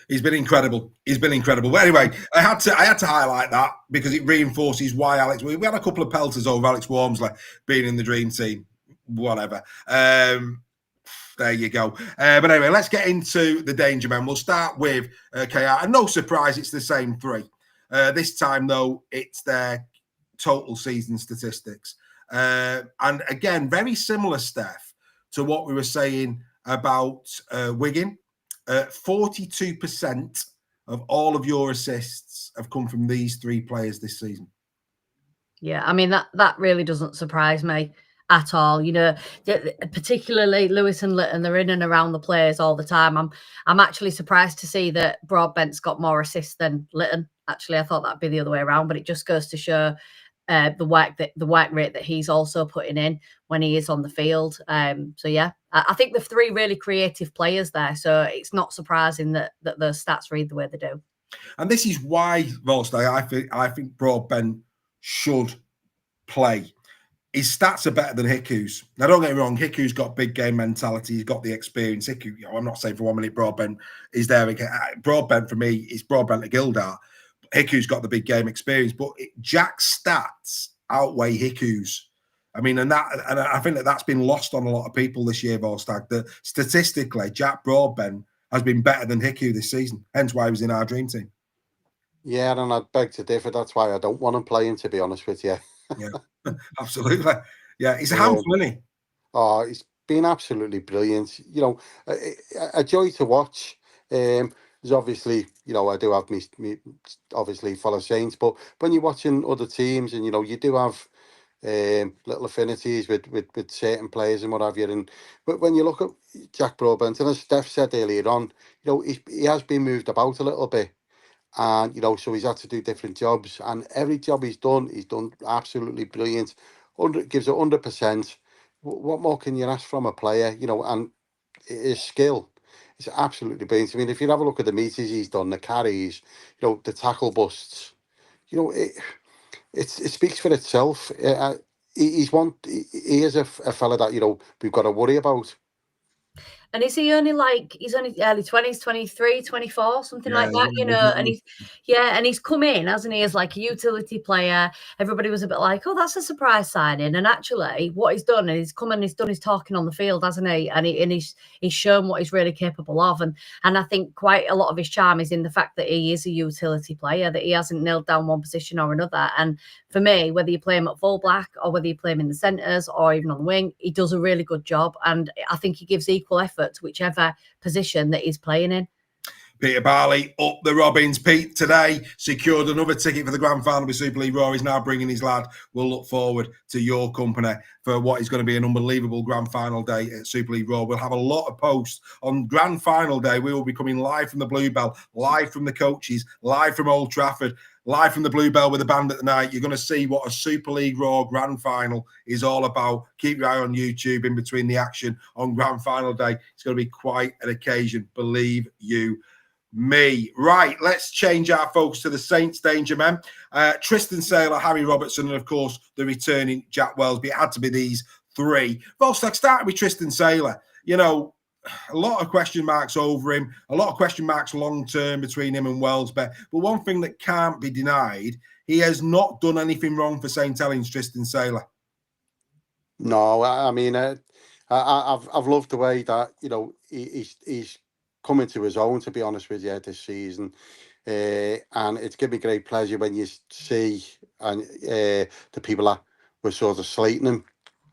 He's been incredible. But anyway, I had to highlight that because it reinforces why Alex. We had a couple of pelters over Alex Walmsley being in the dream team. Whatever. There you go. But anyway, let's get into the danger men. We'll start with KR. And no surprise, it's the same three. This time, though, it's their total season statistics. And again, very similar, Stef, to what we were saying about Wigan. 42% of all of your assists have come from these three players this season. Yeah, I mean, that really doesn't surprise me at all. You know, particularly Lewis and Lytton, they're in and around the players all the time. I'm actually surprised to see that Broadbent's got more assists than Lytton. Actually, I thought that'd be the other way around, but it just goes to show the work rate that he's also putting in when he is on the field. So yeah, I think the three really creative players there. So it's not surprising that those stats read the way they do. And this is why, Volstagg, I think Broadbent should play. His stats are better than Hiku's. Now, don't get me wrong, Hiku's got big game mentality. He's got the experience. Hiku, you know, I'm not saying for 1 minute Broadbent is there. Broadbent, for me, is Broadbent to Gildart. Hiku's got the big game experience, but Jack's stats outweigh Hiku's. I mean, and I think that's been lost on a lot of people this year, Volstagg, that statistically, Jack Broadbent has been better than Hiku this season, hence why he was in our dream team. Yeah, and I'd beg to differ. That's why I don't want him playing, to be honest with you. Yeah, absolutely. Yeah, he's a handful, isn't he? Oh, he's been absolutely brilliant. You know, a joy to watch. There's obviously, you know, I do have me obviously follow Saints, but when you're watching other teams and, you know, you do have little affinities with certain players and what have you. But when you look at Jack Broadbent, and as Stef said earlier on, you know, he has been moved about a little bit. And, you know, so he's had to do different jobs. And every job he's done absolutely brilliant. Gives it 100%. What more can you ask from a player, you know, and his skill is absolutely brilliant. I mean, if you have a look at the meters he's done, the carries, you know, the tackle busts, you know, it speaks for itself. He is a fella that, you know, we've got to worry about. And he's only early 20s, 23, 24, something like that, you know, and he's come in, hasn't he, as like a utility player. Everybody was a bit like, oh, that's a surprise signing. And actually what he's done is he's come and he's done his talking on the field, hasn't he? And he's shown what he's really capable of. And I think quite a lot of his charm is in the fact that he is a utility player, that he hasn't nailed down one position or another. And for me, whether you play him at full black or whether you play him in the centres or even on the wing, he does a really good job. And I think he gives equal effort to whichever position that he's playing in. Peter Barley up the Robins. Pete today secured another ticket for the grand final with Super League Raw. He's now bringing his lad. We'll look forward to your company for what is going to be an unbelievable grand final day at Super League Raw. We'll have a lot of posts on grand final day. We will be coming live from the Bluebell, live from the coaches, live from Old Trafford. live from the Bluebell with the band at the night. You're going to see what a Super League Raw Grand Final is all about. Keep your eye on YouTube in between the action on Grand Final day. It's going to be quite an occasion, believe you me. Right, let's change our focus to the Saints danger men. Tristan Saylor, Harry Robertson, and of course the returning Jack Welsby. It had to be these three. Volstagg started with Tristan Saylor. You know, a lot of question marks over him, a lot of question marks long term between him and Welsby. But one thing that can't be denied, he has not done anything wrong for St Helens, Tristan Saylor. No, I mean, I've loved the way that, you know, he's coming to his own, to be honest with you, this season. And it's given me great pleasure when you see the people that were sort of slating him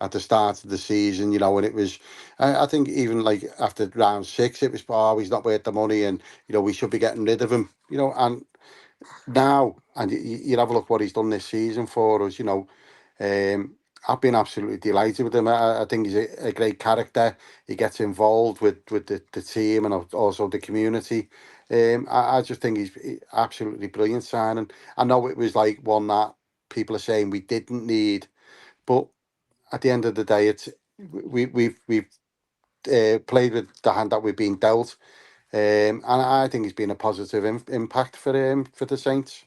at the start of the season, you know, and it was, I think even like after round 6, it was, oh, he's not worth the money and, you know, we should be getting rid of him, you know, and now, and you have a look what he's done this season for us, you know. I've been absolutely delighted with him. I think he's a great character. He gets involved with the team and also the community. I just think he's absolutely brilliant signing. I know it was like one that people are saying we didn't need, but at the end of the day, it's we've played with the hand that we've been dealt, and I think it's been a positive impact for the Saints.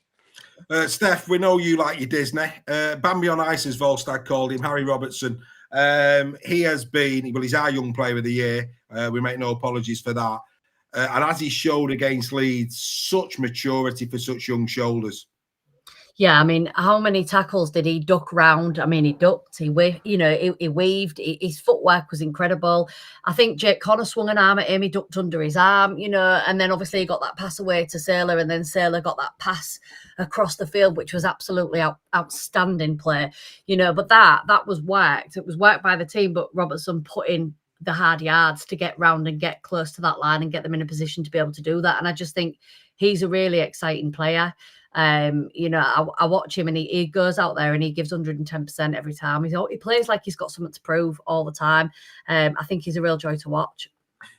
Steph, we know you like your Disney. Bambi on Ice, as Volstagg called him, Harry Robertson. He has been, well, he's our young player of the year. We make no apologies for that. And as he showed against Leeds, such maturity for such young shoulders. Yeah, I mean, how many tackles did he duck round? I mean, he ducked, he weaved, his footwork was incredible. I think Jake Connor swung an arm at him, he ducked under his arm, you know, and then obviously he got that pass away to Saylor, and then Saylor got that pass across the field, which was absolutely outstanding play, you know, but that was worked. It was worked by the team, but Robertson put in the hard yards to get round and get close to that line and get them in a position to be able to do that. And I just think he's a really exciting player. You know, I watch him and he goes out there and he gives 110% every time. He plays like he's got something to prove all the time. I think he's a real joy to watch.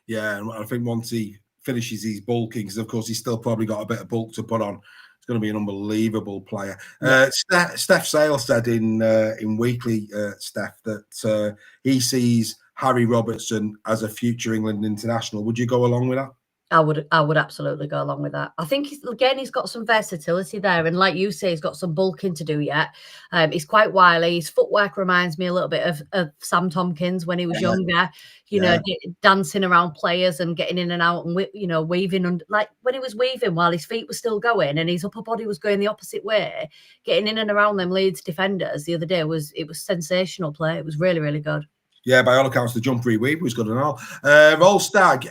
Yeah, and I think once he finishes his bulking, because of course he's still probably got a bit of bulk to put on, it's going to be an unbelievable player. Yeah. Stef Sale said in Weekly, Steph, that he sees Harry Robertson as a future England international. Would you go along with that? I would absolutely go along with that. I think he's got some versatility there, and like you say, he's got some bulking to do yet. He's quite wily. His footwork reminds me a little bit of Sam Tompkins when he was younger. You know, dancing around players and getting in and out, and weaving. And like when he was weaving while his feet were still going and his upper body was going the opposite way, getting in and around them Leeds defenders the other day was sensational play. It was really, really good. Yeah, by all accounts, the jump reweave was good and all. Volstagg,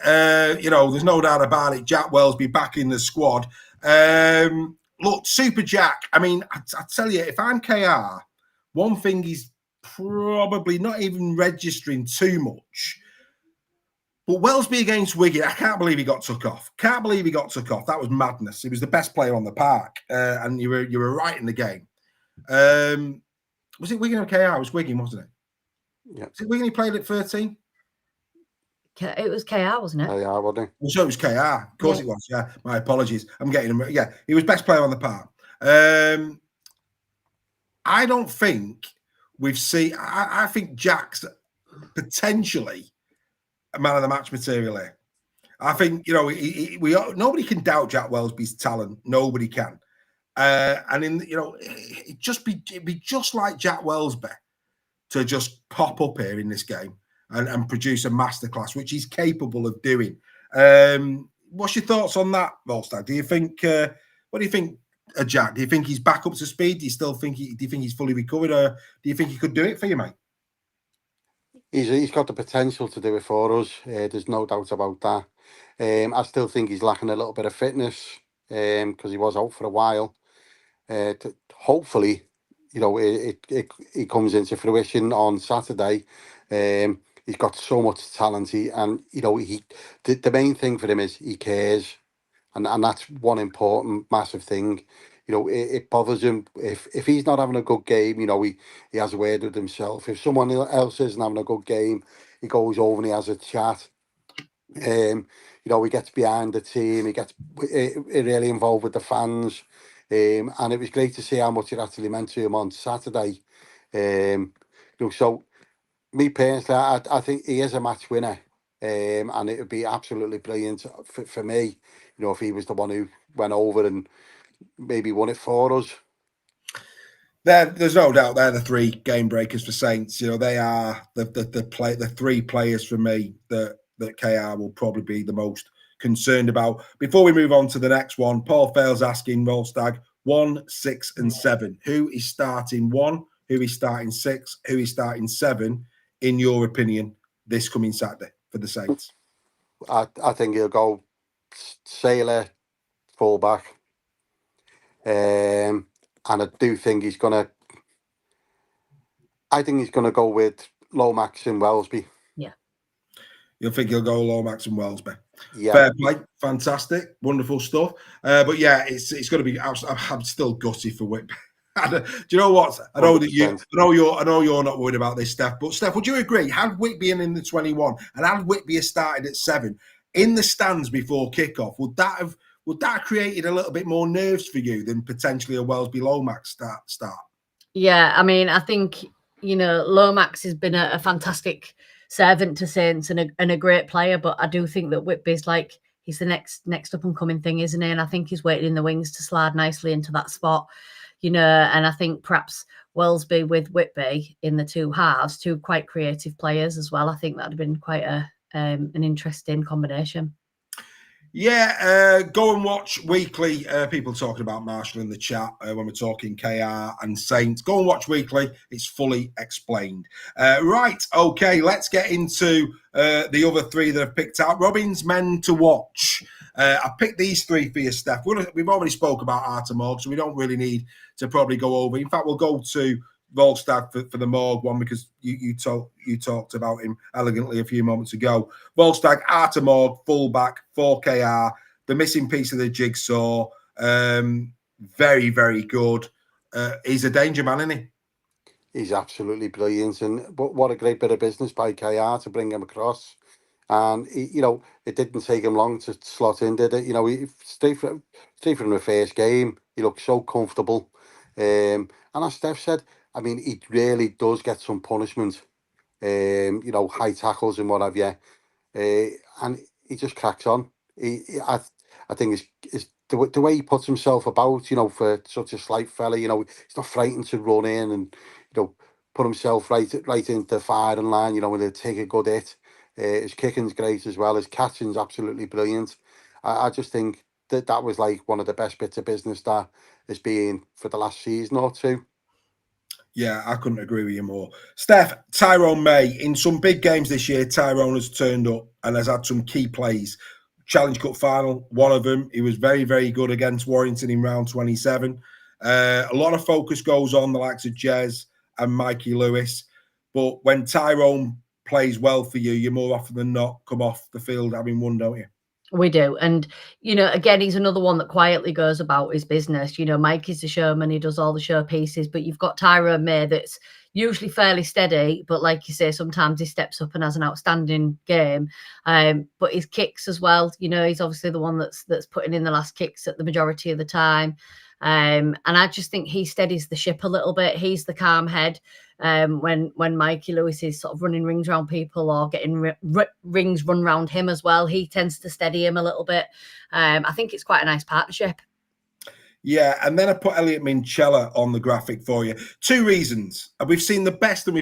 you know, there's no doubt about it. Jack Welsby back in the squad. Look, Super Jack, I mean, I tell you, if I'm KR, one thing he's probably not even registering too much. But Welsby against Wigan, I can't believe he got took off. Can't believe he got took off. That was madness. He was the best player on the park, and you were right in the game. Was it Wigan or KR? It was Wigan, wasn't it? Yeah. Was it Wigan he played at 13? It was KR, wasn't it? KR, wasn't it? So it was KR. Of course it was. Yeah, my apologies. I'm getting him. Yeah, he was best player on the park. I don't think we've seen. I think Jack's potentially a man of the match material here. I think, you know, nobody can doubt Jack Welsby's talent. Nobody can. And it'd be just like Jack Welsby to just pop up here in this game and produce a masterclass, which he's capable of doing. What's your thoughts on that, Volstagg? Do you think? What do you think, Jack? Do you think he's back up to speed? Do you still think? Do you think he's fully recovered, or do you think he could do it for you, mate? He's got the potential to do it for us. There's no doubt about that. I still think he's lacking a little bit of fitness because he was out for a while. Hopefully, you know, it comes into fruition on Saturday. He's got so much talent, and you know, the main thing for him is he cares, and that's one important, massive thing. You know, it bothers him if he's not having a good game. You know, he has a word with himself. If someone else isn't having a good game, he goes over and he has a chat. You know, he gets behind the team. He gets really involved with the fans. And it was great to see how much it actually meant to him on Saturday. So me personally, I think he is a match winner, and it would be absolutely brilliant for me, if he was the one who went over and maybe won it for us. There's no doubt they're the 3 game breakers for Saints. They are the 3 players for me that KR will probably be the most concerned about. Before we move on to the next one, Paul Fails asking Rolstag 1, 6, and 7. Who is starting 1? Who is starting 6? Who is starting 7? In your opinion, this coming Saturday for the Saints? I think he'll go Sailor fullback, and I do think he's gonna. I think he's gonna go with Lomax and Wellesby. Yeah, you'll think he'll go Lomax and Wellesby. Yeah, fair play, fantastic, wonderful stuff. But yeah, it's going to be. I'm still gutty for Whitby. Do you know what? I know that you. 100%. I know you're not worried about this, Stef. But Stef, would you agree? Had Whitby in the 21 and had Whitby started at 7 in the stands before kickoff, would that have created a little bit more nerves for you than potentially a Wellesby Lomax start? Yeah, I mean, I think Lomax has been a fantastic servant to Saints and a great player, but I do think that Whitby's he's the next up and coming thing, isn't he? And I think he's waiting in the wings to slide nicely into that spot, and I think perhaps Wellesby with Whitby in the 2 halves, 2 quite creative players as well. I think that'd have been quite an interesting combination. Yeah, go and watch Weekly. People talking about Marshall in the chat when we're talking KR and Saints. Go and watch Weekly. It's fully explained. Right, okay, let's get into the other 3 that I've picked out. Robin's men to watch. I picked these 3 for you, Steph. We've already spoke about Arta Morg, so we don't really need to probably go over. In fact, we'll go to Volstad for the Morg one because you talked about him elegantly a few moments ago. Volstad, Arta Morg, fullback, 4KR, the missing piece of the jigsaw. Very, very good. He's a danger man, isn't he? He's absolutely brilliant, and what a great bit of business by KR to bring him across. And it didn't take him long to slot in, did it? He straight from the first game, he looked so comfortable. And as Steph said, I mean, he really does get some punishment. High tackles and what have you, and he just cracks on. I think it's the way he puts himself about. For such a slight fella, he's not frightened to run in and put himself right into the firing line. When they take a good hit. His kicking's great as well. His catching's absolutely brilliant. I just think that was one of the best bits of business that has been for the last season or 2. Yeah, I couldn't agree with you more. Steph, Tyrone May, in some big games this year, Tyrone has turned up and has had some key plays. Challenge Cup final, one of them. He was very, very good against Warrington in round 27. A lot of focus goes on the likes of Jez and Mikey Lewis. But when Tyrone plays well for you, you more often than not come off the field having won, don't you? We do. And, again, he's another one that quietly goes about his business. Mike is the showman. He does all the show pieces. But you've got Tyrone May that's usually fairly steady. But like you say, sometimes he steps up and has an outstanding game. But his kicks as well, he's obviously the one that's putting in the last kicks at the majority of the time. And I just think he steadies the ship a little bit. He's the calm head. When Mikey Lewis is sort of running rings around people or getting rings run around him as well, he tends to steady him a little bit. I think it's quite a nice partnership. Yeah, and then I put Elliot Minchella on the graphic for you. 2 reasons. We've seen the best, and we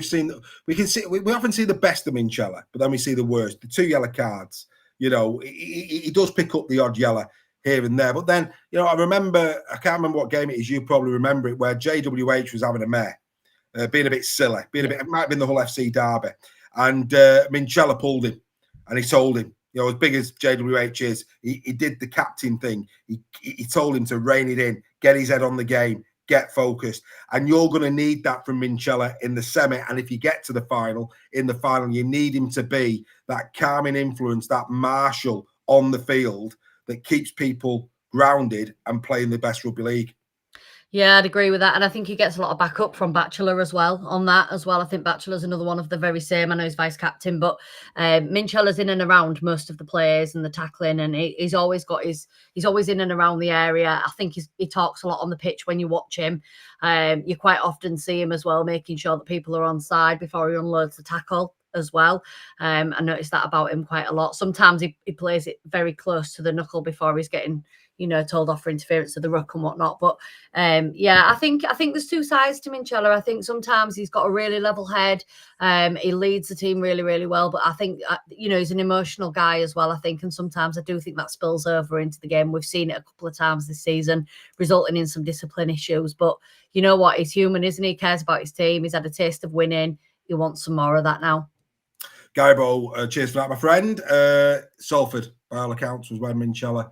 often see the best of Minchella, but then we see the worst. The 2 yellow cards. He does pick up the odd yellow here and there, but then I can't remember what game it is. You probably remember it, where JWH was having a mare. Being a bit silly, it might have been the Hull FC derby. And Minchella pulled him and he told him, as big as JWH is, he did the captain thing. He told him to rein it in, get his head on the game, get focused. And you're going to need that from Minchella in the semi. And if you get to the final, you need him to be that calming influence, that marshal on the field that keeps people grounded and playing the best rugby league. Yeah, I'd agree with that. And I think he gets a lot of backup from Batchelor as well on that as well. I think Batchelor's another one of the very same. I know he's vice captain, but Minchella's in and around most of the players and the tackling, and he's always in and around the area. I think he talks a lot on the pitch when you watch him. You quite often see him as well, making sure that people are on side before he unloads the tackle as well. I noticed that about him quite a lot. Sometimes he plays it very close to the knuckle before he's getting, told off for interference of the ruck and whatnot. But yeah, I think there's two sides to Minchella. I think sometimes he's got a really level head. He leads the team really, really well. But I think, he's an emotional guy as well, I think. And sometimes I do think that spills over into the game. We've seen it a couple of times this season, resulting in some discipline issues. But you know what? He's human, isn't he? He cares about his team. He's had a taste of winning. He wants some more of that now. Garibo, cheers for that, my friend. Salford, by all accounts, was when Minchella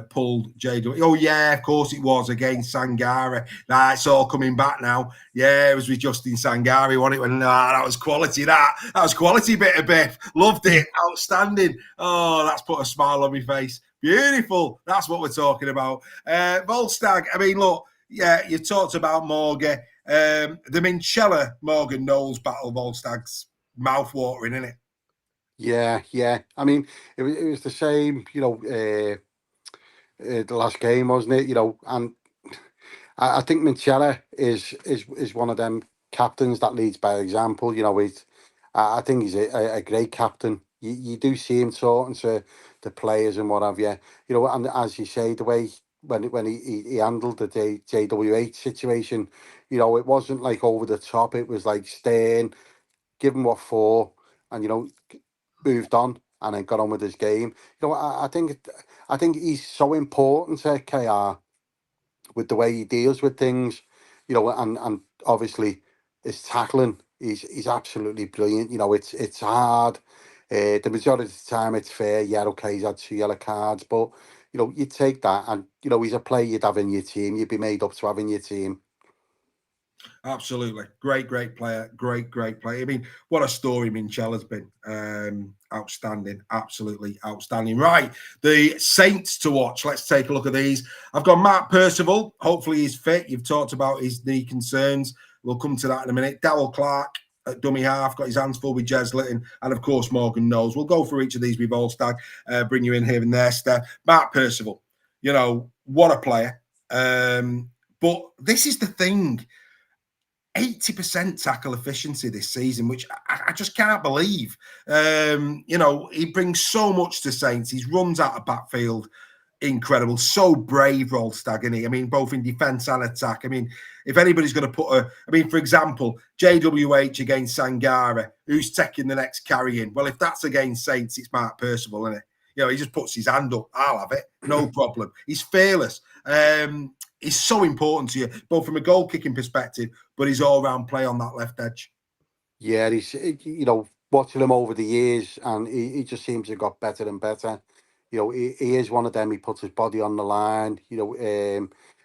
pulled JW. Oh, yeah, of course it was against Sangare. It's all coming back now. Yeah, it was with Justin Sangare, wasn't it? When that was quality, that was quality bit of Biff. Loved it. Outstanding. Oh, that's put a smile on my face. Beautiful. That's what we're talking about. Volstagg, I mean, look, yeah, you talked about Morgan. The Minchella Morgan Knowles battle, Volstagg's mouth-watering, isn't it? Yeah. I mean, it was the same, the last game, wasn't it? And I think Minchella is one of them captains that leads by example. I think he's a great captain. You do see him talking to the players and what have you. And as you say, the way when he handled the JWH situation, it wasn't like over the top. It was like staying, give him what for, and moved on and then got on with his game. I think he's so important to KR with the way he deals with things, and obviously his tackling. He's absolutely brilliant. It's hard. The majority of the time it's fair. Yeah, okay, he's had 2 yellow cards, but you take that, and he's a player you'd have in your team. You'd be made up to have in your team. Absolutely. Great player. Great player. I mean, what a story Minchella's been. Outstanding. Absolutely outstanding. Right. The Saints to watch. Let's take a look at these. I've got Matt Percival. Hopefully he's fit. You've talked about his knee concerns. We'll come to that in a minute. Darryl Clark at dummy half, got his hands full with Jez Litton, and of course Morgan Knowles. We'll go through each of these with Volstagg, bring you in here and there, Stef. Matt Percival, what a player. But this is the thing. 80% tackle efficiency this season, which I just can't believe. He brings so much to Saints. He runs out of backfield. Incredible. So brave, Volstagg, isn't he? I mean, both in defence and attack. I mean, if anybody's going to for example, JWH against Sangare, who's taking the next carry in? Well, if that's against Saints, it's Mark Percival, isn't it? He just puts his hand up. I'll have it. No problem. He's fearless. He's so important to you, both from a goal-kicking perspective, but his all-round play on that left edge. Yeah, he's, watching him over the years, and he just seems to have got better and better. He is one of them. He puts his body on the line.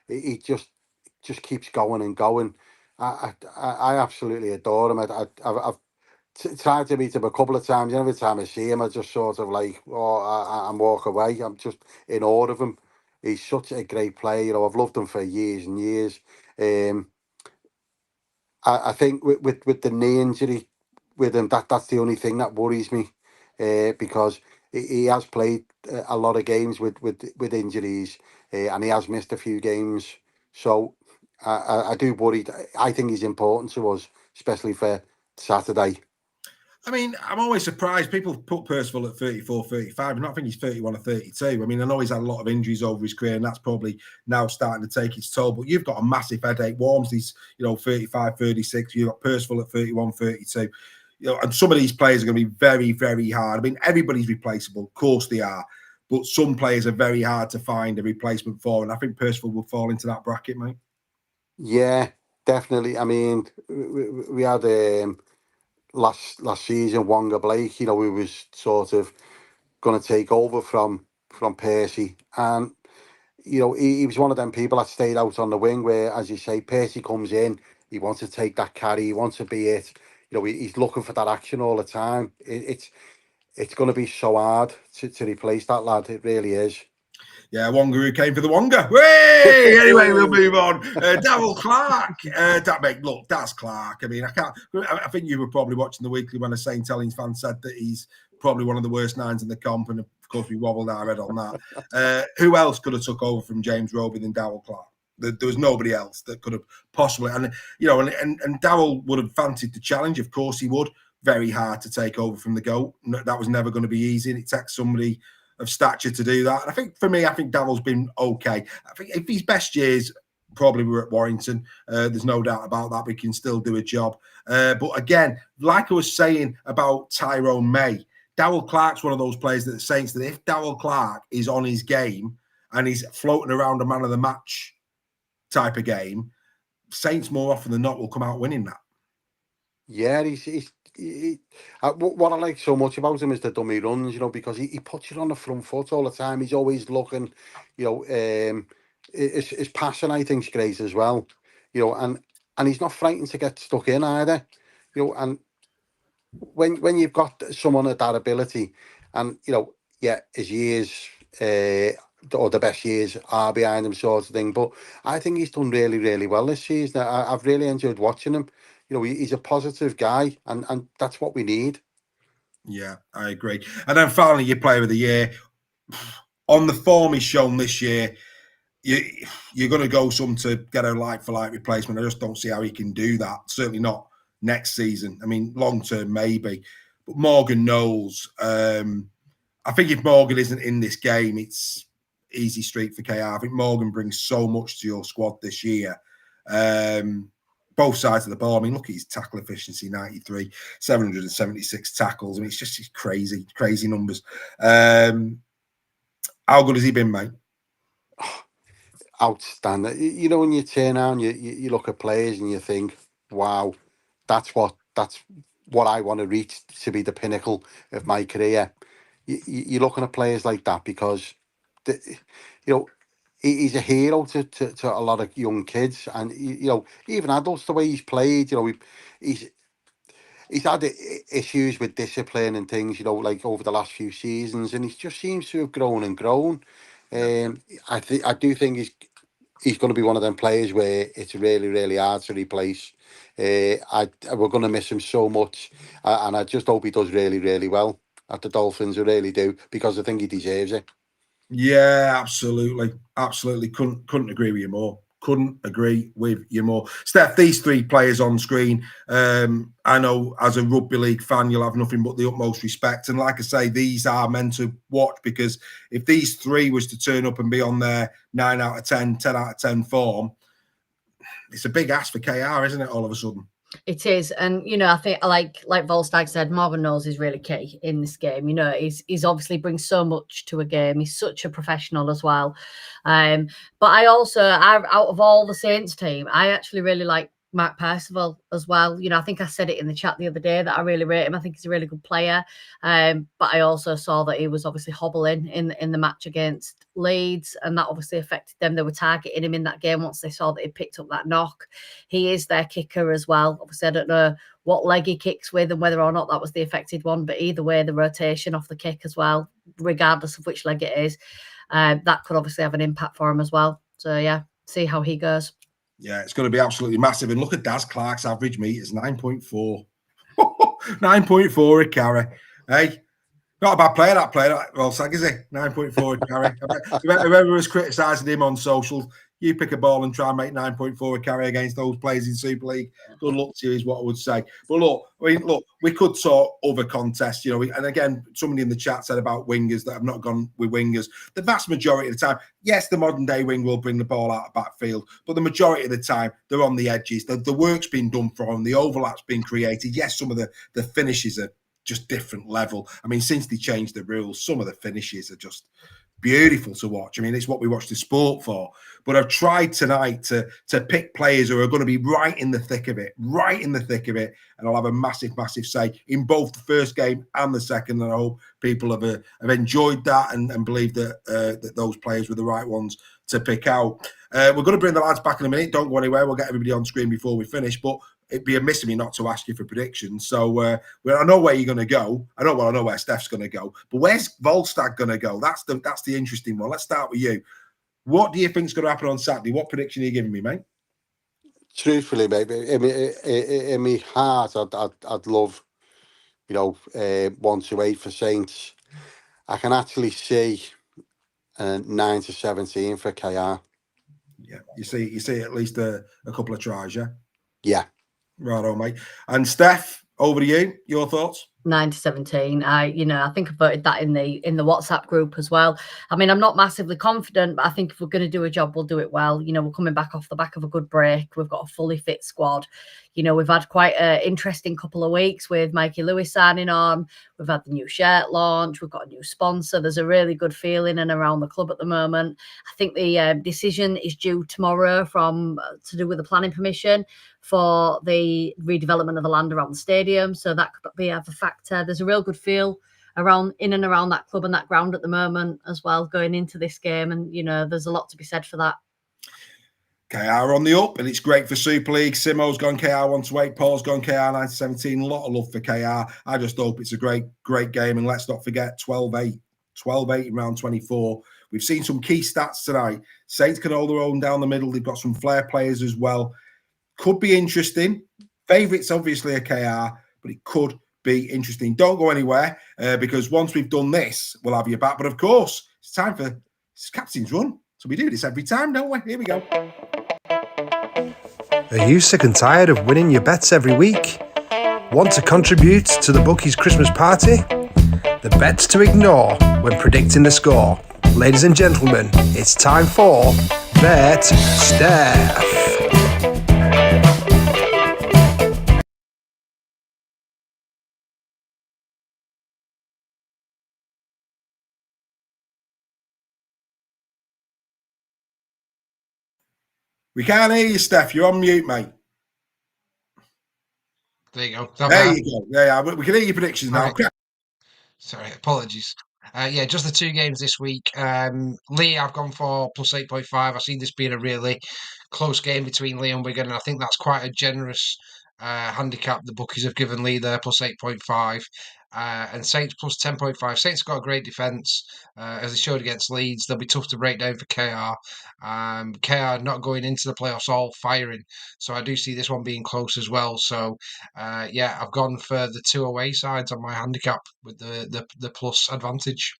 He just keeps going and going. I absolutely adore him. I've tried to meet him a couple of times. Every time I see him, I just sort of like, and walk away. I'm just in awe of him. He's such a great player. I've loved him for years and years. I think with the knee injury with him, that's the only thing that worries me, because he has played a lot of games with injuries, and he has missed a few games. So I do worry. I think he's important to us, especially for Saturday. I mean, I'm always surprised. People put Percival at 34, 35. I think he's 31 or 32. I mean, I know he's had a lot of injuries over his career, and that's probably now starting to take its toll. But you've got a massive headache. Wormsley's, 35, 36. You've got Percival at 31, 32. And some of these players are going to be very, very hard. I mean, everybody's replaceable. Of course they are. But some players are very hard to find a replacement for. And I think Percival will fall into that bracket, mate. Yeah, definitely. I mean, we had... last season, Wonga Blake, he was sort of going to take over from Percy, and he was one of them people that stayed out on the wing, where, as you say, Percy comes in, he wants to take that carry, he wants to be it. He's looking for that action all the time. It's going to be so hard to replace that lad. It really is. Yeah, Wonga who came for the Wonga. Way! Anyway, we'll move on. Darryl Clark. Look, that's Clark. I mean, I think you were probably watching the weekly when a St Helens fan said that he's probably one of the worst nines in the comp, and of course we wobbled our head on that. Who else could have took over from James Roby than Darryl Clark? There was nobody else that could have possibly, and Darryl would have fancied the challenge. Of course, he would. Very hard to take over from the GOAT. That was never going to be easy, and it takes somebody of stature to do that. And I think Darryl's been okay. I think if his best years probably were at Warrington, there's no doubt about that. We can still do a job. But again, like I was saying about Tyrone May, Darryl Clark's one of those players that the Saints, that if Darryl Clark is on his game and he's floating around a man of the match type of game, Saints more often than not will come out winning that. Yeah, what I like so much about him is the dummy runs, because he puts it on the front foot all the time. He's always looking, his passing, I think, is great as well, and he's not frightened to get stuck in either, and when you've got someone of that ability, and his years or the best years are behind him, sort of thing, but I think he's done really, really well this season. I've really enjoyed watching him. He's a positive guy, and that's what we need. Yeah, I agree. And then finally, your player of the year. On the form he's shown this year, you're going to go some to get a like-for-like replacement. I just don't see how he can do that. Certainly not next season. I mean, long-term, maybe. But Morgan Knowles, I think if Morgan isn't in this game, it's easy street for KR. I think Morgan brings so much to your squad this year. Both sides of the ball. I mean, look at his tackle efficiency, 93, 776 tackles. I mean, it's just crazy, crazy numbers. How good has he been, mate? Outstanding. When you turn around, you look at players and you think, wow, that's what I want to reach to be the pinnacle of my career. You're looking at players like that because, he's a hero to a lot of young kids, and even adults. The way he's played, he's had issues with discipline and things, like over the last few seasons, and he just seems to have grown and grown. I do think he's going to be one of them players where it's really, really hard to replace. We're going to miss him so much, and I just hope he does really, really well at the Dolphins. I really do, because I think he deserves it. Yeah, absolutely. Absolutely. Couldn't agree with you more. Couldn't agree with you more. Steph, these three players on screen, I know as a rugby league fan, you'll have nothing but the utmost respect. And like I say, these are meant to watch, because if these three was to turn up and be on their 9 out of 10, 10 out of 10 form, it's a big ask for KR, isn't it, all of a sudden? It is, and I think like Volstagg said, Morgan Knowles is really key in this game. He's obviously brings so much to a game. He's such a professional as well. But I also, out of all the Saints team, I actually really like Mark Percival as well. I think I said it in the chat the other day that I really rate him. I think he's a really good player. But I also saw that he was obviously hobbling in the match against Leeds, and that obviously affected them. They were targeting him in that game once they saw that he picked up that knock. He is their kicker as well. Obviously, I don't know what leg he kicks with and whether or not that was the affected one, but either way, the rotation off the kick as well, regardless of which leg it is, that could obviously have an impact for him as well. So yeah, see how he goes. Yeah, it's going to be absolutely massive. And look at Daz Clark's average meters, 9.4. 9.4 a carry. Hey, not a bad player, that player. Well, Sag, is he? 9.4 a carry. Whoever was criticising him on social, you pick a ball and try and make 9.4 a carry against those players in Super League. Good luck to you is what I would say. But look, we could talk other contests, and again, somebody in the chat said about wingers that have not gone with wingers. The vast majority of the time, yes, the modern day wing will bring the ball out of backfield, but the majority of the time, they're on the edges. The work's been done for them. The overlap's been created. Yes, some of the finishes are just different level. I mean, since they changed the rules, some of the finishes are just beautiful to watch. I mean, it's what we watch the sport for. But I've tried tonight to pick players who are going to be right in the thick of it, and I'll have a massive, massive say in both the first game and the second. And I hope people have enjoyed that and believe that those players were the right ones to pick out. We're going to bring the lads back in a minute. Don't go anywhere. We'll get everybody on screen before we finish. But it'd be amiss of me not to ask you for predictions. So I know where you're going to go. I know where Stef's going to go. But where's Volstagg going to go? That's the interesting one. Let's start with you. What do you think's going to happen on Saturday? What prediction are you giving me, mate? Truthfully, mate, in my heart, I'd love, 1-8 for Saints. I can actually see 9-17 for KR. Yeah, you see at least a couple of tries, yeah? Yeah. Right, mate. And Steph, over to you. Your thoughts? 9-17. I think I voted that in the WhatsApp group as well. I mean, I'm not massively confident, but I think if we're going to do a job, we'll do it well. We're coming back off the back of a good break. We've got a fully fit squad. We've had quite an interesting couple of weeks with Mikey Lewis signing on. We've had the new shirt launch. We've got a new sponsor. There's a really good feeling and around the club at the moment. I think the decision is due tomorrow to do with the planning permission for the redevelopment of the land around the stadium. So that could be a factor. There's a real good feel in and around that club and that ground at the moment as well, going into this game. And, there's a lot to be said for that. KR on the up, and it's great for Super League. Simo's gone KR 1-8. Paul's gone KR 9-17. A lot of love for KR. I just hope it's a great game. And let's not forget 12-8 in round 24. We've seen some key stats tonight. Saints can hold their own down the middle. They've got some flair players as well. Could be interesting. Favourites obviously are KR, but it could be interesting. Don't go anywhere because once we've done this, we'll have you back. But of course, it's time for Captain's Run. So we do this every time, don't we? Here we go. Are you sick and tired of winning your bets every week? Want to contribute to the bookies' Christmas party? The bets to ignore when predicting the score. Ladies and gentlemen, it's time for Bet Stef. We can't hear you, Steph. You're on mute, mate. There you go. There you go. Yeah, we can hear your predictions now. Right. Sorry, apologies. Just the 2 games this week. Leigh, I've gone for plus 8.5. I see this being a really close game between Leigh and Wigan, and I think that's quite a generous handicap the bookies have given Leigh there, plus 8.5. And Saints plus 10.5. Saints got a great defence, as they showed against Leeds. They'll be tough to break down for KR. KR not going into the playoffs all firing, so I do see this one being close as well. So, I've gone for the 2 away sides on my handicap with the plus advantage.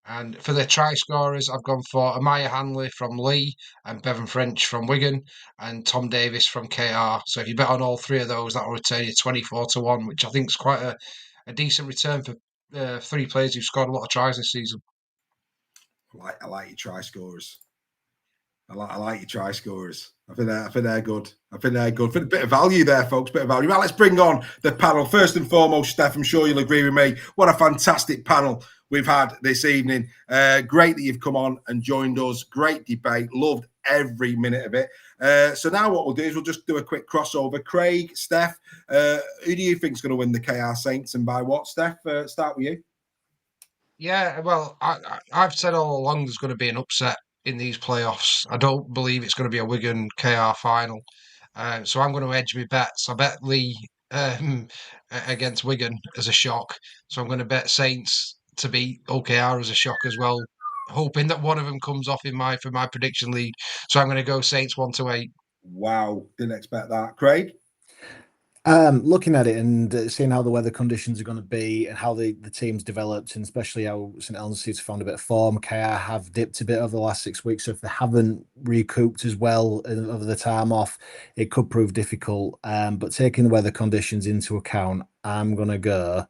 And for the try scorers, I've gone for Amaya Hanley from Leigh and Bevan French from Wigan and Tom Davis from KR. So if you bet on all 3 of those, that will return you 24-1, which I think is quite a decent return for 3 players who've scored a lot of tries this season. I like your try scorers. I like your try scorers. I think they're good. I think they're good. For a bit of value there, folks. Bit of value. Right, let's bring on the panel. First and foremost, Steph, I'm sure you'll agree with me. What a fantastic panel we've had this evening. Great that you've come on and joined us. Great debate. Loved every minute of it. So now what we'll do is we'll just do a quick crossover. Craig, Steph, who do you think is going to win the KR Saints and by what? Steph, start with you. Yeah, well, I've said all along there's going to be an upset in these playoffs. I don't believe it's going to be a Wigan KR final. So I'm going to edge my bets. I bet Leigh against Wigan as a shock. So I'm going to bet Saints to beat OKR as a shock as well, hoping that one of them comes off for my prediction league. So I'm going to go Saints 1-8. Wow, didn't expect that. Craig? Looking at it and seeing how the weather conditions are going to be and how the team's developed, and especially how St Helens seems to found a bit of form. KR have dipped a bit over the last 6 weeks, so if they haven't recouped as well over the time off, it could prove difficult. But taking the weather conditions into account, I'm going to go,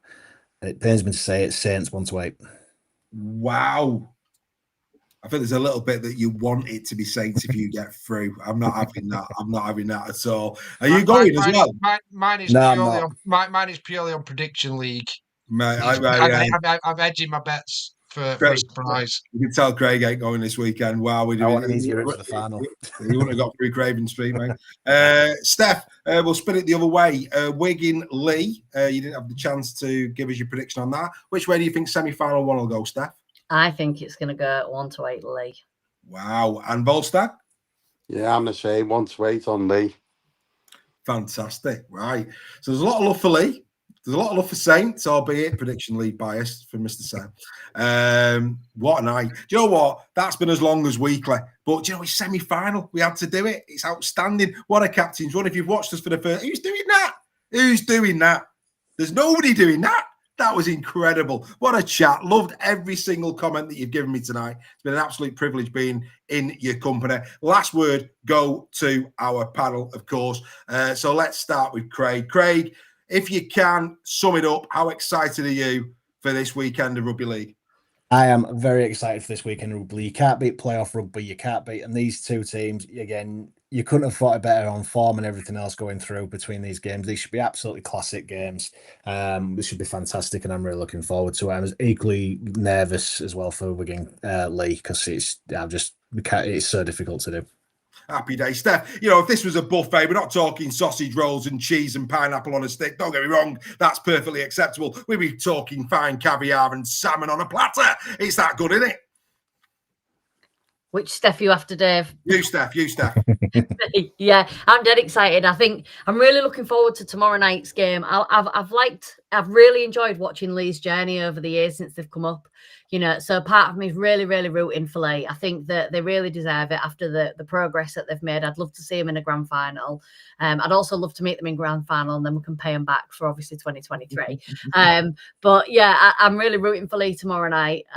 and it pains me to say it, Saints 1-8. Wow. I think there's a little bit that you want it to be Saints if you get through. I'm not having that. I'm not having that at all. Are you going as well? Mine is purely on prediction league. Mate, I'm edging my bets for a surprise. You can tell Craig ain't going this weekend. Wow, I want an easier route for the final. You wouldn't have got through Craven Street, mate. Steph, we'll spin it the other way. Wigan, Leigh, you didn't have the chance to give us your prediction on that. Which way do you think semi-final one will go, Steph? I think it's going to go 1-8 Leigh. Wow. And Volstagg? Yeah, I'm the same. 1-8 on Leigh. Fantastic. Right. So there's a lot of love for Leigh. There's a lot of love for Saints, albeit prediction league biased from Mr. Sam. What a night. Do you know what? That's been as long as weekly. But do you know, it's semi-final. We had to do it. It's outstanding. What a captain's run. If you've watched us for the first... Who's doing that? Who's doing that? There's nobody doing that. That was incredible. What a chat. Loved every single comment that you've given me tonight. It's been an absolute privilege being in your company. Last word go to our panel, of course. So let's start with Craig. Craig, if you can sum it up, how excited are you for this weekend of rugby league? I am very excited for this weekend of rugby. You can't beat playoff rugby. You can't beat, and these two teams, again, you couldn't have thought it better on form and everything else going through between these games. These should be absolutely classic games. This should be fantastic, and I'm really looking forward to it. I was equally nervous as well for Wigan Leigh because it's so difficult to do. Happy day, Stef. You know, if this was a buffet, we're not talking sausage rolls and cheese and pineapple on a stick. Don't get me wrong, that's perfectly acceptable. We'd be talking fine caviar and salmon on a platter. It's that good, isn't it? Which Stef you after, Dave? You, Stef. Yeah, I'm dead excited. I think I'm really looking forward to tomorrow night's game. I've really enjoyed watching Leigh's journey over the years since they've come up. You know, so part of me is really, really rooting for Leigh. I think that they really deserve it after the progress that they've made. I'd love to see them in a grand final. I'd also love to meet them in grand final, and then we can pay them back for obviously 2023. But yeah, I'm really rooting for Leigh tomorrow night.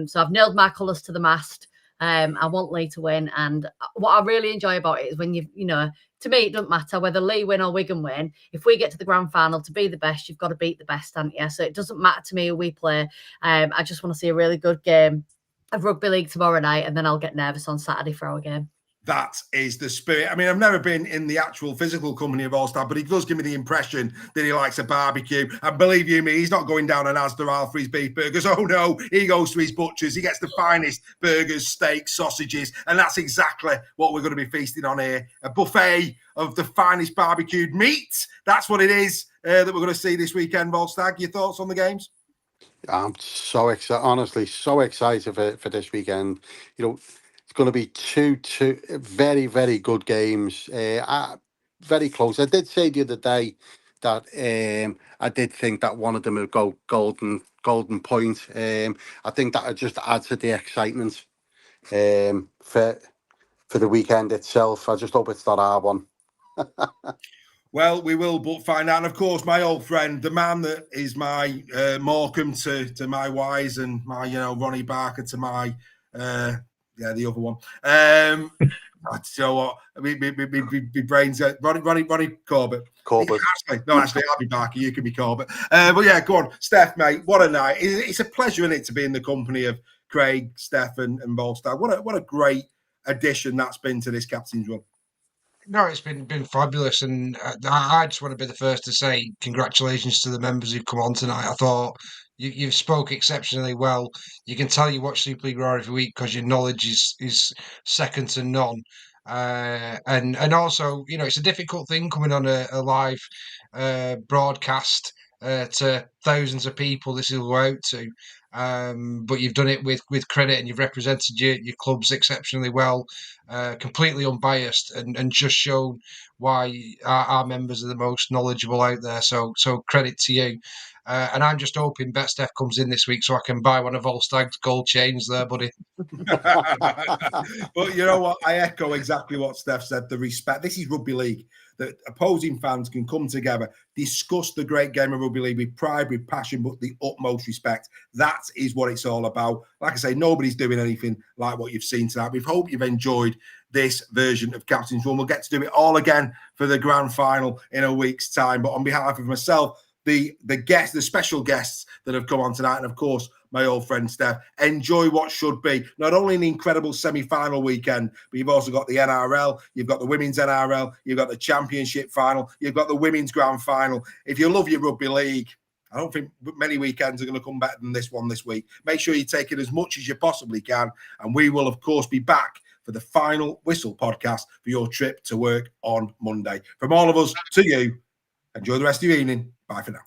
So I've nailed my colours to the mast. I want Leigh to win, and what I really enjoy about it is when you know, to me it doesn't matter whether Leigh win or Wigan win. If we get to the grand final, to be the best, you've got to beat the best, haven't you? So it doesn't matter to me who we play. I just want to see a really good game of rugby league tomorrow night, and then I'll get nervous on Saturday for our game. That is the spirit. I mean, I've never been in the actual physical company of All-Star, but he does give me the impression that he likes a barbecue. And believe you me, he's not going down an Asda aisle for his beef burgers. Oh, no, he goes to his butchers. He gets the finest burgers, steaks, sausages. And that's exactly what we're going to be feasting on here. A buffet of the finest barbecued meat. That's what it is that we're going to see this weekend, Volstagg. Your thoughts on the games? I'm so excited, honestly, so excited for this weekend. You know, it's going to be two very, very good games. Very close. I did say the other day that I did think that one of them would go golden point. I think that would just add to the excitement for the weekend itself. I just hope it's not our one. Well, we will but find out. And of course, my old friend, the man that is my Morecambe to my Wise, and my, you know, Ronnie Barker to my the other one. So what? My brains. Ronnie Corbett. Actually, I'll be Barker. You can be Corbett. But yeah, go on, Stef, mate. What a night! It's a pleasure, isn't it, to be in the company of Craig, Stef, and Volstagg. What a great addition that's been to this captain's run. No, it's been fabulous, and I just want to be the first to say congratulations to the members who've come on tonight. I thought you've spoke exceptionally well. You can tell you watch Super League Raw every week because your knowledge is second to none. And also, you know, it's a difficult thing coming on a live broadcast to thousands of people this will go out to. But you've done it with credit, and you've represented your clubs exceptionally well, completely unbiased, and just shown why our members are the most knowledgeable out there. So credit to you. And I'm just hoping Betstef comes in this week so I can buy one of Volstagg's gold chains there, buddy. But you know what? I echo exactly what Stef said. The respect. This is rugby league. That opposing fans can come together, discuss the great game of rugby league with pride, with passion, but the utmost respect. That is what it's all about. Like I say, nobody's doing anything like what you've seen tonight. We hope you've enjoyed this version of Captain's Run. We'll get to do it all again for the grand final in a week's time. But on behalf of myself, the special guests that have come on tonight, and of course, my old friend Stef, enjoy what should be not only an incredible semi-final weekend, but you've also got the NRL, you've got the women's NRL, you've got the championship final, you've got the women's grand final. If you love your rugby league, I don't think many weekends are going to come better than this one this week. Make sure you take it as much as you possibly can, and we will, of course, be back for the Final Whistle podcast for your trip to work on Monday. From all of us to you, enjoy the rest of your evening. Bye for now.